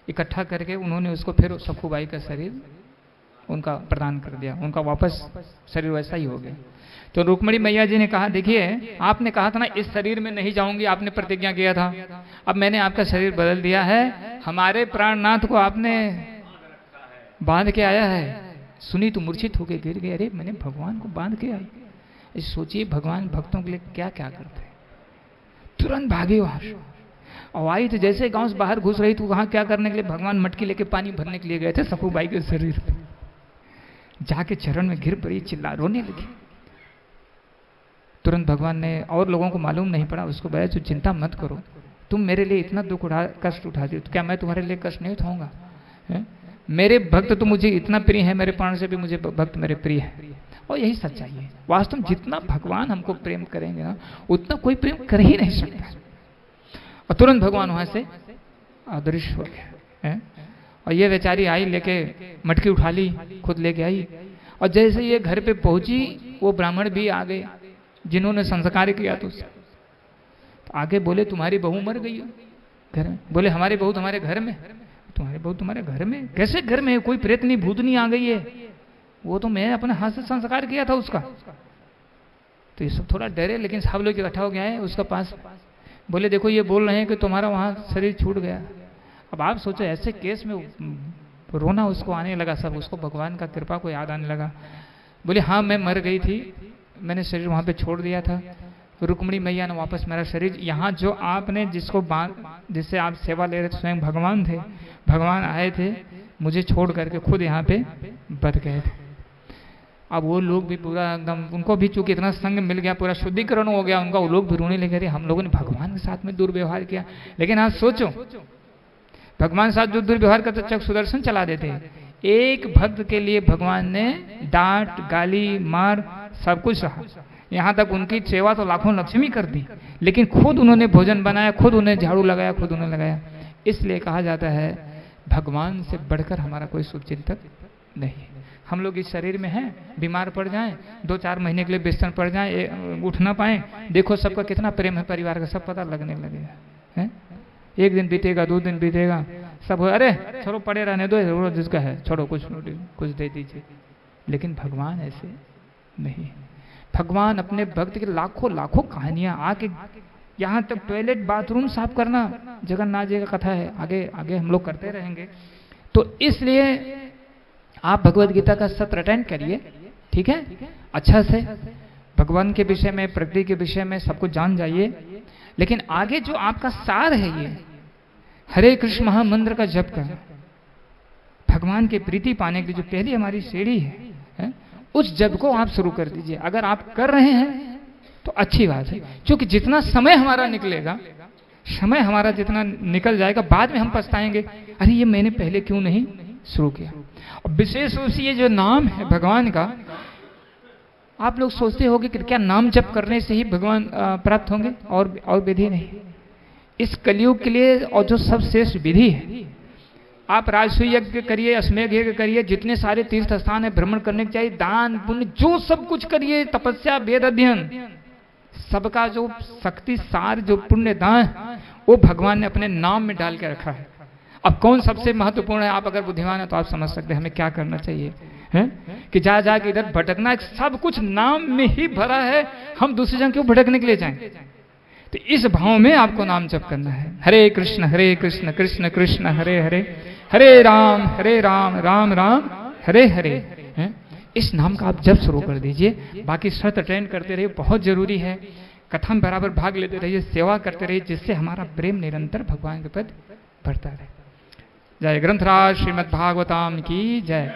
इकट्ठा करके उन्होंने उसको फिर सखूबाई का शरीर उनका प्रदान कर दिया, उनका वापस शरीर वैसा ही हो गया। तो रुक्मणी मैया जी ने कहा, देखिए आपने कहा था ना इस शरीर में नहीं जाऊंगी, आपने प्रतिज्ञा किया था, अब मैंने आपका शरीर बदल दिया है, हमारे प्राणनाथ को आपने बांध के आया है। सुनी तो मूर्छित होकर गिर गए, अरे मैंने भगवान को बांध के आया। सोचिए भगवान भक्तों के लिए क्या क्या करते हैं। तुरंत भागे वहां और आई तो जैसे गांव से बाहर घुस रही तो वहां क्या करने के लिए, भगवान मटकी लेके पानी भरने के लिए गए थे सखूबाई के शरीर पे, जाके चरण में गिर पड़ी, चिल्ला रोने लगी। तुरंत भगवान ने, और लोगों को मालूम नहीं पड़ा, उसको बताया तो चिंता मत करो, तुम मेरे लिए इतना दुख कष्ट उठा दिए तो क्या मैं तुम्हारे लिए कष्ट नहीं उठाऊंगा? मेरे भक्त तो मुझे इतना प्रिय है, मेरे प्राण से भी मुझे भक्त मेरे प्रिय है। और यही सच्चाई है वास्तव में, जितना भगवान हमको प्रेम करेंगे ना उतना कोई प्रेम कर ही नहीं सकता। और तुरंत भगवान वहां से अदृश्य हो गया। और ये बेचारी आई लेके मटकी उठा ली, खुद लेके आई। और जैसे ये घर पे पहुंची, वो ब्राह्मण भी आ गए जिन्होंने संस्कार किया। तो आगे बोले, तुम्हारी बहू मर गई है घर में। बोले हमारी बहू तुम्हारे घर में? तुम्हारी बहू तुम्हारे घर में? कैसे घर में? कोई प्रेतनी भूतनी आ गई है? वो तो मैं अपने हाथ से संस्कार किया था उसका। तो ये सब थोड़ा डरे, लेकिन सब लोग इकट्ठा हो गया है उसका पास। बोले देखो ये बोल रहे हैं कि तुम्हारा वहां शरीर छूट गया। अब आप सोचो ऐसे केस में रोना उसको आने लगा, सब उसको भगवान का कृपा को याद आने लगा। बोले हाँ मैं मर गई थी, मैंने शरीर वहां पे छोड़ दिया था, रुक्मणी मैया ने वापस मेरा शरीर, यहाँ जो आपने जिससे आप सेवा ले रहे थे स्वयं भगवान थे, भगवान आए थे मुझे छोड़ करके खुद यहाँ पे बच गए थे। अब वो लोग भी पूरा एकदम, उनको भी चूंकि इतना संग मिल गया, पूरा शुद्धिकरण हो गया उनका, वो लोग भी रोने लगे, हम लोगों ने भगवान के साथ में दुर्व्यवहार किया। लेकिन आज सोचो भगवान साथ जो दुर्व्यवहार करते चक सुदर्शन चला देते हैं। एक भक्त के लिए भगवान ने डांट, गाली, मार सब कुछ सहा। यहाँ तक उनकी सेवा तो लाखों लक्ष्मी कर दी, लेकिन खुद उन्होंने भोजन बनाया, खुद उन्हें झाड़ू लगाया, खुद उन्हें लगाया। इसलिए कहा जाता है भगवान से बढ़कर हमारा कोई शुभचिंतक नहीं है। हम लोग इस शरीर में हैं, बीमार पड़ जाएं, 2-4 महीने के लिए बिस्तर पड़ जाएं, उठ ना पाएं, देखो सबका कितना प्रेम है परिवार का, सब पता लगने लगेगा है। एक दिन बीतेगा, 2 दिन बीतेगा, सब हो अरे छोड़ो पड़े रहने दो, जिसका है छोड़ो, कुछ दे दीजिए। लेकिन भगवान ऐसे नहीं है। भगवान अपने भक्त की लाखों लाखों कहानियां, आके यहाँ तक टॉयलेट बाथरूम साफ करना जगन्नाथ जी का कथा है, आगे आगे हम लोग करते रहेंगे। तो इसलिए आप भगवत गीता का सत्र अटेंड करिए, ठीक है, अच्छा से भगवान के विषय में, प्रकृति के विषय में सब कुछ जान जाइए। लेकिन आगे जो आपका सार है, ये हरे कृष्ण महामंत्र का जप करना, भगवान की प्रीति पाने के लिए जो पहली हमारी सीढ़ी है, उस जप को आप शुरू कर दीजिए। अगर आप कर रहे हैं तो अच्छी बात है, क्योंकि जितना समय हमारा निकलेगा, समय हमारा जितना निकल जाएगा, बाद में हम पछताएंगे, अरे ये मैंने पहले क्यों नहीं शुरू किया। और विशेष रूप से ये जो नाम है भगवान का, आप लोग सोचते होंगे कि क्या नाम जप करने से ही भगवान प्राप्त होंगे, और विधि नहीं। इस कलयुग के लिए और जो सबश्रेष्ठ विधि है, आप राजसूय यज्ञ करिए, अश्वमेध यज्ञ करिए, जितने सारे तीर्थ स्थान है भ्रमण करने के चाहिए, दान पुण्य जो सब कुछ करिए, तपस्या, वेद अध्ययन, सबका जो शक्ति सार, जो पुण्य दान, वो भगवान ने अपने नाम में डाल के रखा है। अब कौन सबसे महत्वपूर्ण है, आप अगर बुद्धिमान है तो आप समझ सकते हैं हमें क्या करना चाहिए, है कि जा के इधर भटकना, सब कुछ नाम में ही भरा है, हम दूसरी जगह क्यों भटकने के लिए जाएं। तो इस भाव में आपको नाम जप करना है, हरे कृष्ण कृष्ण कृष्ण हरे हरे, हरे राम राम राम हरे हरे। इस नाम का आप जप शुरू कर दीजिए। बाकी शर्त अटेंड करते रहिए, बहुत जरूरी है। कथा में बराबर भाग लेते रहिए, सेवा करते रहिए, जिससे हमारा प्रेम निरंतर भगवान के प्रति बढ़ता रहे। जय ग्रंथराज श्रीमद् भागवतम की जय,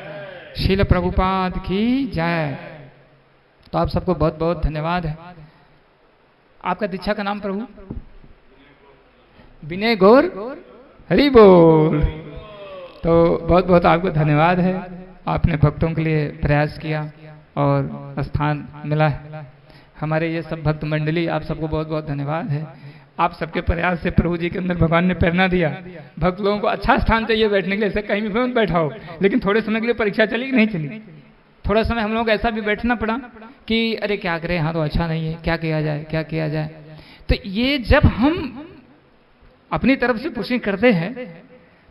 शील प्रभुपाद की जय। तो आप सबको बहुत बहुत धन्यवाद है। आपका दीक्षा का नाम प्रभु? विनय गौर, हरि बोल। तो बहुत बहुत आपको धन्यवाद है, आपने भक्तों के लिए प्रयास किया और स्थान मिला है। हमारे ये सब भक्त मंडली, आप सबको बहुत बहुत धन्यवाद है। आप सबके प्रयास से प्रभु जी के अंदर भगवान ने प्रेरणा दिया। भक्त लोगों को अच्छा स्थान चाहिए बैठने के लिए, ऐसे कहीं भी मत बैठाओ। लेकिन थोड़े समय के लिए परीक्षा चली कि नहीं चली? थोड़ा समय हम लोग ऐसा भी बैठना पड़ा कि अरे क्या करें, यहाँ तो अच्छा नहीं है, क्या किया जाए, क्या किया जाए। तो ये जब हम अपनी तरफ से पुशिंग करते हैं,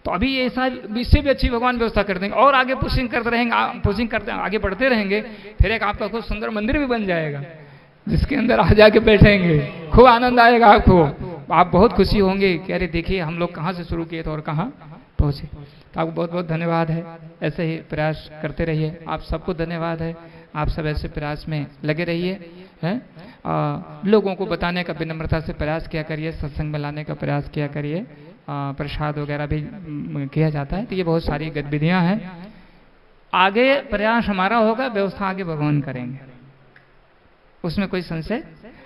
तो अभी ऐसा इससे भी अच्छी भगवान व्यवस्था कर देंगे, और आगे पुशिंग करते रहेंगे, पुशिंग करते आगे बढ़ते रहेंगे, फिर एक आपका खूब सुंदर मंदिर भी बन जाएगा, जिसके अंदर आ जाके बैठेंगे, खूब आनंद आएगा आपको। आप बहुत खुशी होंगे कि अरे देखिए हम लोग कहाँ से शुरू किए थे और कहाँ पहुँचे। तो आपको बहुत बहुत धन्यवाद है, ऐसे ही प्रयास करते रहिए। आप सबको धन्यवाद है, आप सब ऐसे प्रयास में लगे रहिए, हैं। लोगों को बताने का विनम्रता से प्रयास किया करिए, सत्संग में लाने का प्रयास किया करिए, प्रसाद वगैरह भी किया जाता है। तो ये बहुत सारी गतिविधियाँ हैं। आगे प्रयास हमारा होगा, व्यवस्था आगे भगवान करेंगे, उसमें कोई संशय।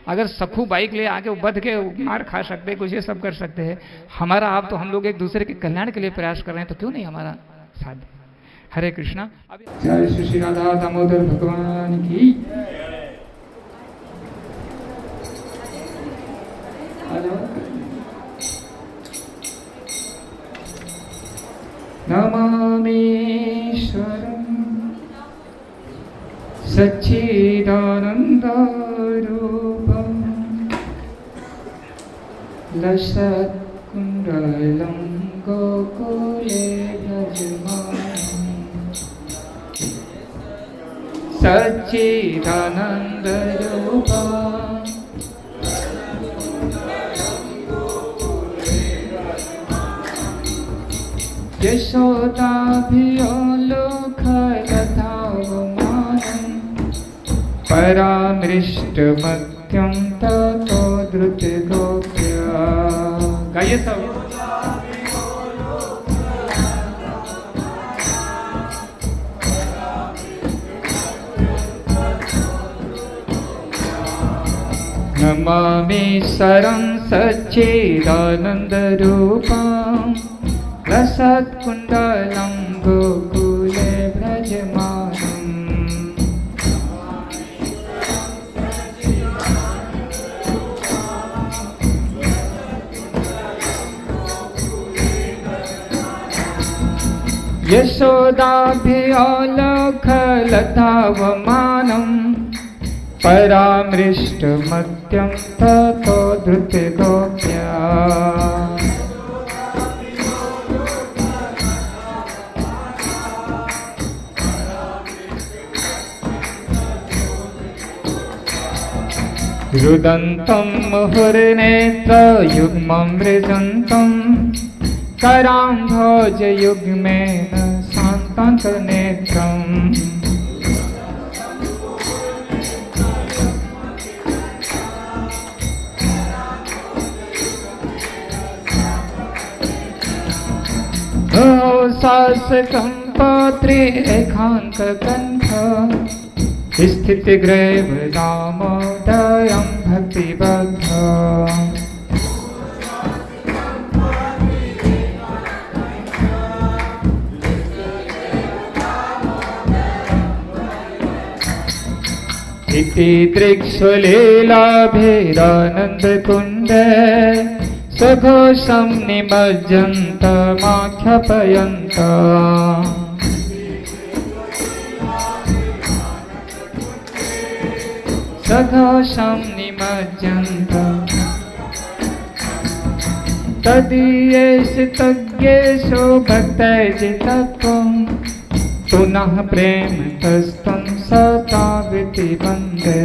अगर सखू बाइक ले आके बध के मार खा सकते हैं, कुछ ये सब कर सकते हैं, हमारा आप तो हम लोग एक दूसरे के कल्याण के लिए प्रयास कर रहे हैं, तो क्यों नहीं हमारा साथ। हरे कृष्णा। जय श्री राधा दामोदर भगवान की। नमामीश्वरं सच्चिदानन्दरूपं लसत्कुण्डलं गोकुले भजमानं सच्चिदानन्दरूपं यशोदाभिलोकलतावमानं परामृष्टमत्यं ततो द्रुतगोप्या। गाइए सब। नमामि सरं सच्चिदानन्दरूपं रसत्कुण्डलं गोकुले यशोदाभिलोकलतावमानम् परामृष्टमत्यं ततो धृतिगोप्या रुदन्तं मुहुर्नेत्रयुग्मं मृजन्तं कराम्भोजयुग्मेन शान्तनेत्रम् शासकं पात्रे एकाङ्ककण्ठ स्थितिग्रैव दामोदरं भक्तिबद्ध इति दृक्ष्वलीलाभिरानन्दकुण्डे सघोषं निमज्जन्तमाख्यापयन्त सघोषं निमज्जन्त तदीयेषु तज्ञेषु भक्तैर्जितत्वं पुनः प्रेम तस्तं सताविति वन्दे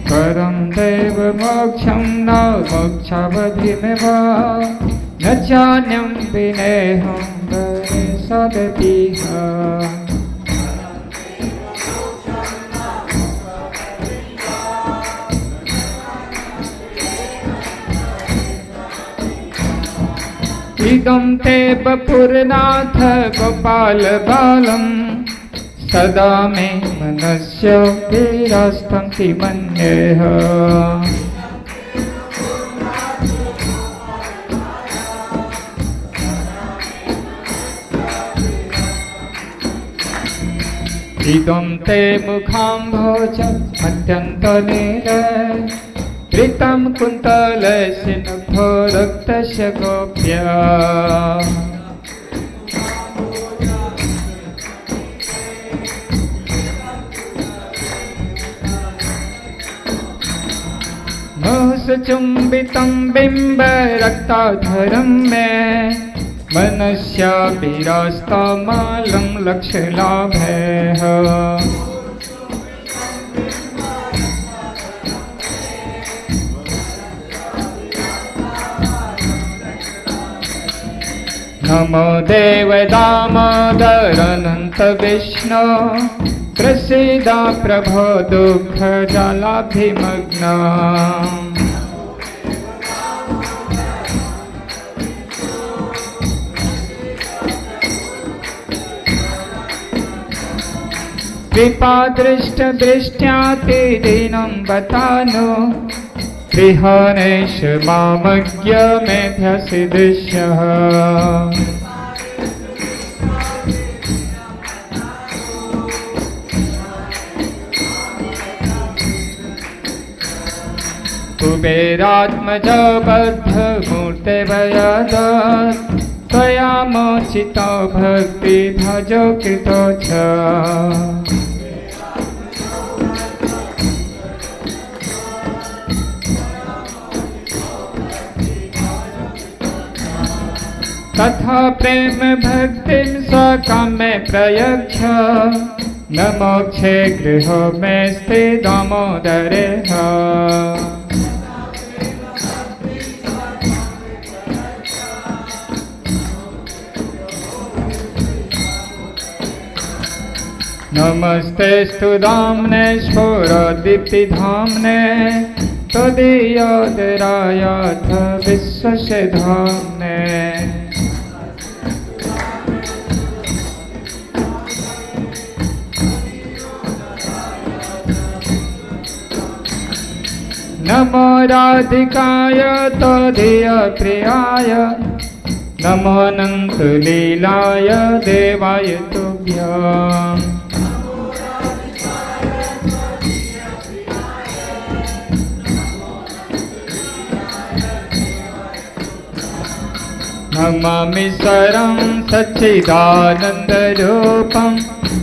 परं देव मोक्षं न मोक्षावधिमेव न चान्यं विनेहं सदतीह इदं ते बपुरनाथ गोपाल बालम् सदा मे मनस्य विरास्तं मन्येह इदं ते मुखाम्भोजम् अत्यन्तनील कृतं कुन्तलस्य नभो रक्तस्य गोप्या चुम्बितं बिम्ब रक्ताधरं मे मनस्या विरास्तमालं लक्ष्यलाभः नमो देव दामोदरनन्त विष्णु प्रसीद प्रभो दुःखजलाभिमग्ना कृपादृष्टदृष्ट्या ते दीनं बतानो गृहाणेश मामज्ञ मेध्यसि दृश्यः कुबेरात्मज बद्धमूर्ते वयद त्वया मोचितो भक्ति भजो कृतो च तथा प्रेम भक्तिं स्वकामे प्रयच्छ न मोक्षे गृहो मेऽस्ति दामोदरेह नमस्तेस्तु धाम्ने स्फुरदीप्तिधाम्ने त्वदीयोदरायाथ विश्वस्य धाम्ने नमो राधिकाय त्वदीयप्रियाय नमो नमामि स्वरं सच्चिदानन्दरूपं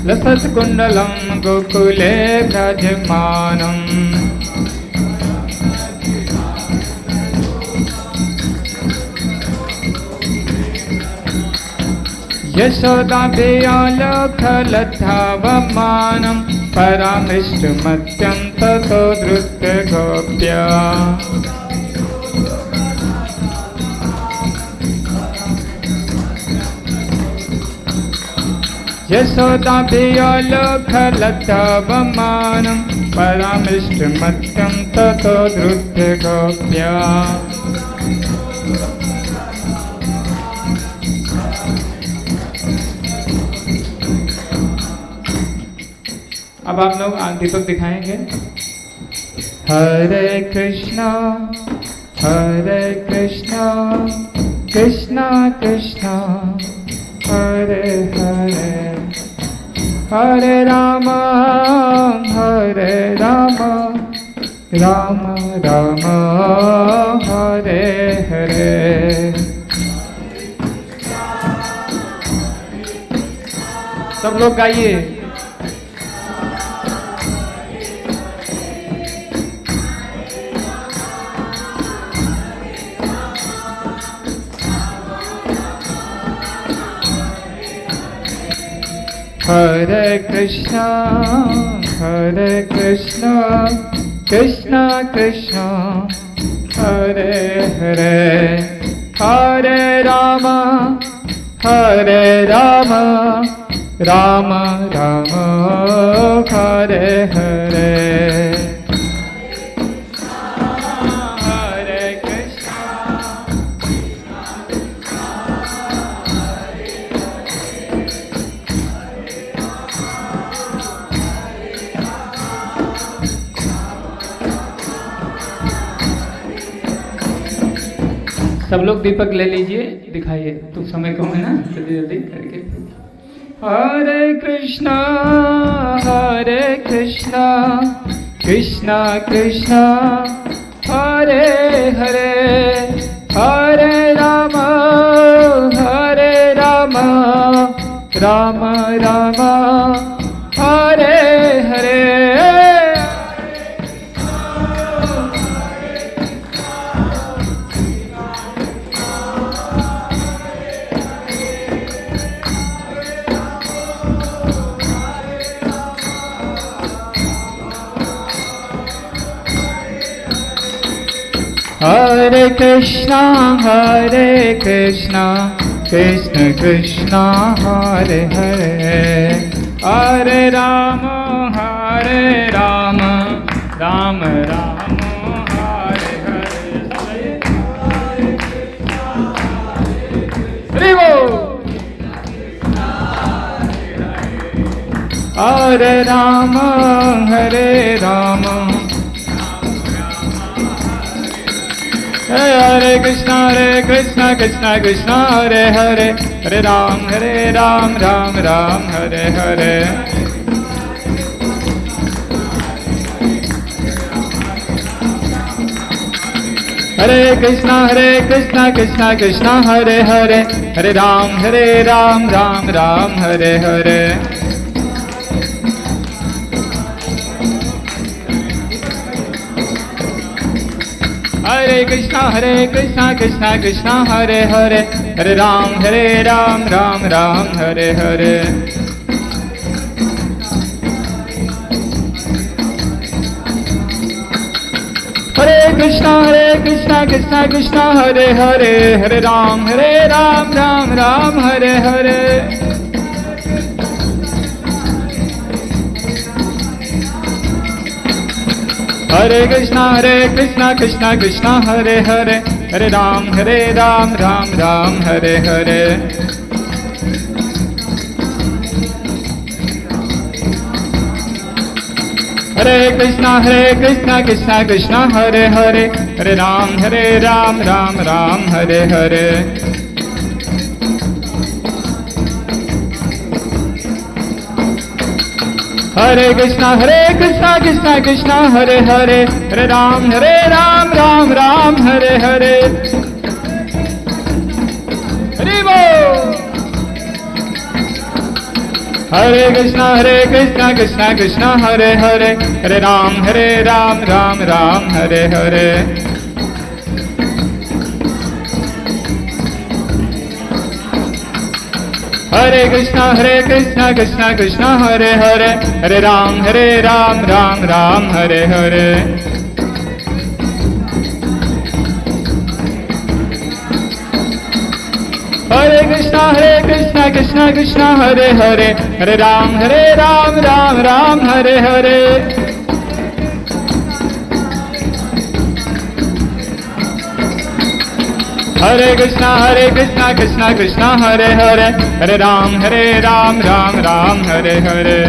लसत्कुण्डलं गोकुले विराजमानम् यशोदाभियालोकलब्धावमानं परामृष्टमत्यं ततो धृतगोप्या यशोदाभियालोकलब्धावमानं परामृष्टमत्यं ततो धृतगोप्या अब आप लोग दीपक दिखाएंगे। हरे कृष्णा कृष्णा कृष्णा हरे हरे, हरे राम राम राम हरे हरे। सब लोग गाइए। हरे कृष्णा कृष्णा कृष्णा हरे हरे, हरे राम राम राम हरे हरे। सब लोग दीपक ले लीजिए, दिखाइए। तो समय कम है ना, जल्दी जल्दी करके। हरे कृष्णा कृष्णा कृष्णा हरे हरे, हरे राम राम राम हरे हरे। हरे कृष्णा कृष्ण कृष्णा हरे हरे, हरे राम राम राम हरे हरे। हरे बोल। हरे राम हरे कृष्णा कृष्णा कृष्णा हरे हरे, हरे राम राम राम हरे हरे। हरे कृष्णा कृष्णा कृष्णा हरे हरे, हरे राम राम राम हरे हरे। हरे कृष्णा कृष्णा कृष्णा हरे हरे, हरे राम राम राम हरे हरे। हरे कृष्णा कृष्णा हरे हरे, हरे राम राम राम हरे हरे। हरे कृष्णा कृष्णा हरे हरे, हरे राम राम राम हरे हरे। हरे कृष्णा कृष्णा हरे हरे, हरे राम राम राम हरे हरे। हरे कृष्णा कृष्णा हरे हरे, हरे राम राम राम हरे हरे। बोल। हरे कृष्णा कृष्णा कृष्णा हरे हरे, हरे राम राम राम हरे हरे। हरे कृष्णा कृष्णा कृष्णा हरे हरे, हरे राम राम राम हरे हरे। हरे कृष्णा कृष्णा कृष्णा हरे हरे, हरे राम राम राम हरे हरे। हरे कृष्णा कृष्णा कृष्णा हरे हरे, हरे राम राम राम हरे हरे।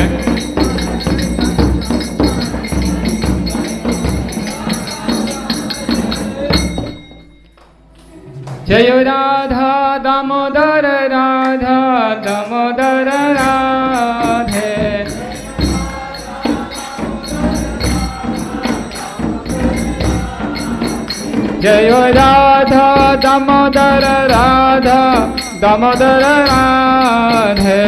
जय राधा दामोदर राधा दामोदर राधे। जय राधा दामोदर राधा दामोदर राधे।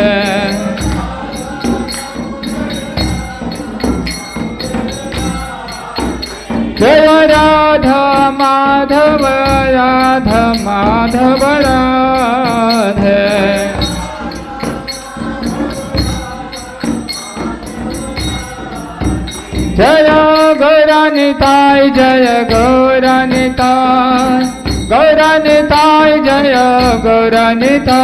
जय राधा माधव राधा माधव राधे। जय गौरानिताय जय गौरानिताय, गौरानिताय जय गौरानिताय।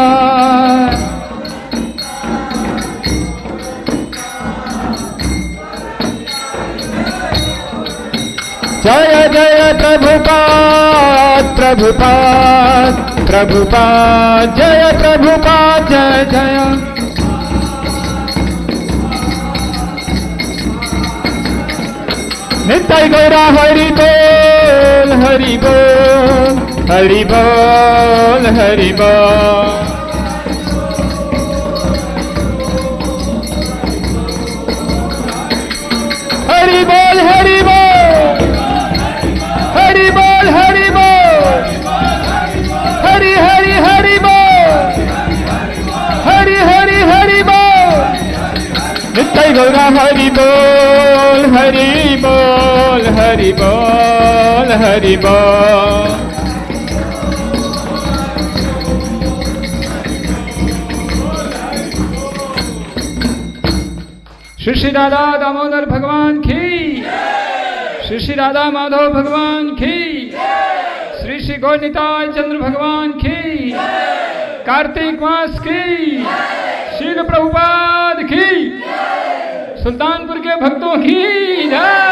जय जय प्रभुपाद प्रभुपाद प्रभुपाद, जय प्रभुपाद जय जय। नित्य गौरा हरि बोल हरि बोल हरि बोल हरि बोल। हरि बोल हरि बोल हरि बोल हरि बोल, हरि हरि हरि बोल, हरि हरि हरि बोल। नित्य गौरा हरि बोल हरि बोल हरि बोल हरि बोल। श्री श्री राधा दामोदर भगवान की, श्री श्री राधा माधव भगवान की, श्री श्री गौरनिताय चंद्र भगवान की, कार्तिक मास की, श्रील प्रभुपाद की, सुल्तानपुर के भक्तों की जय।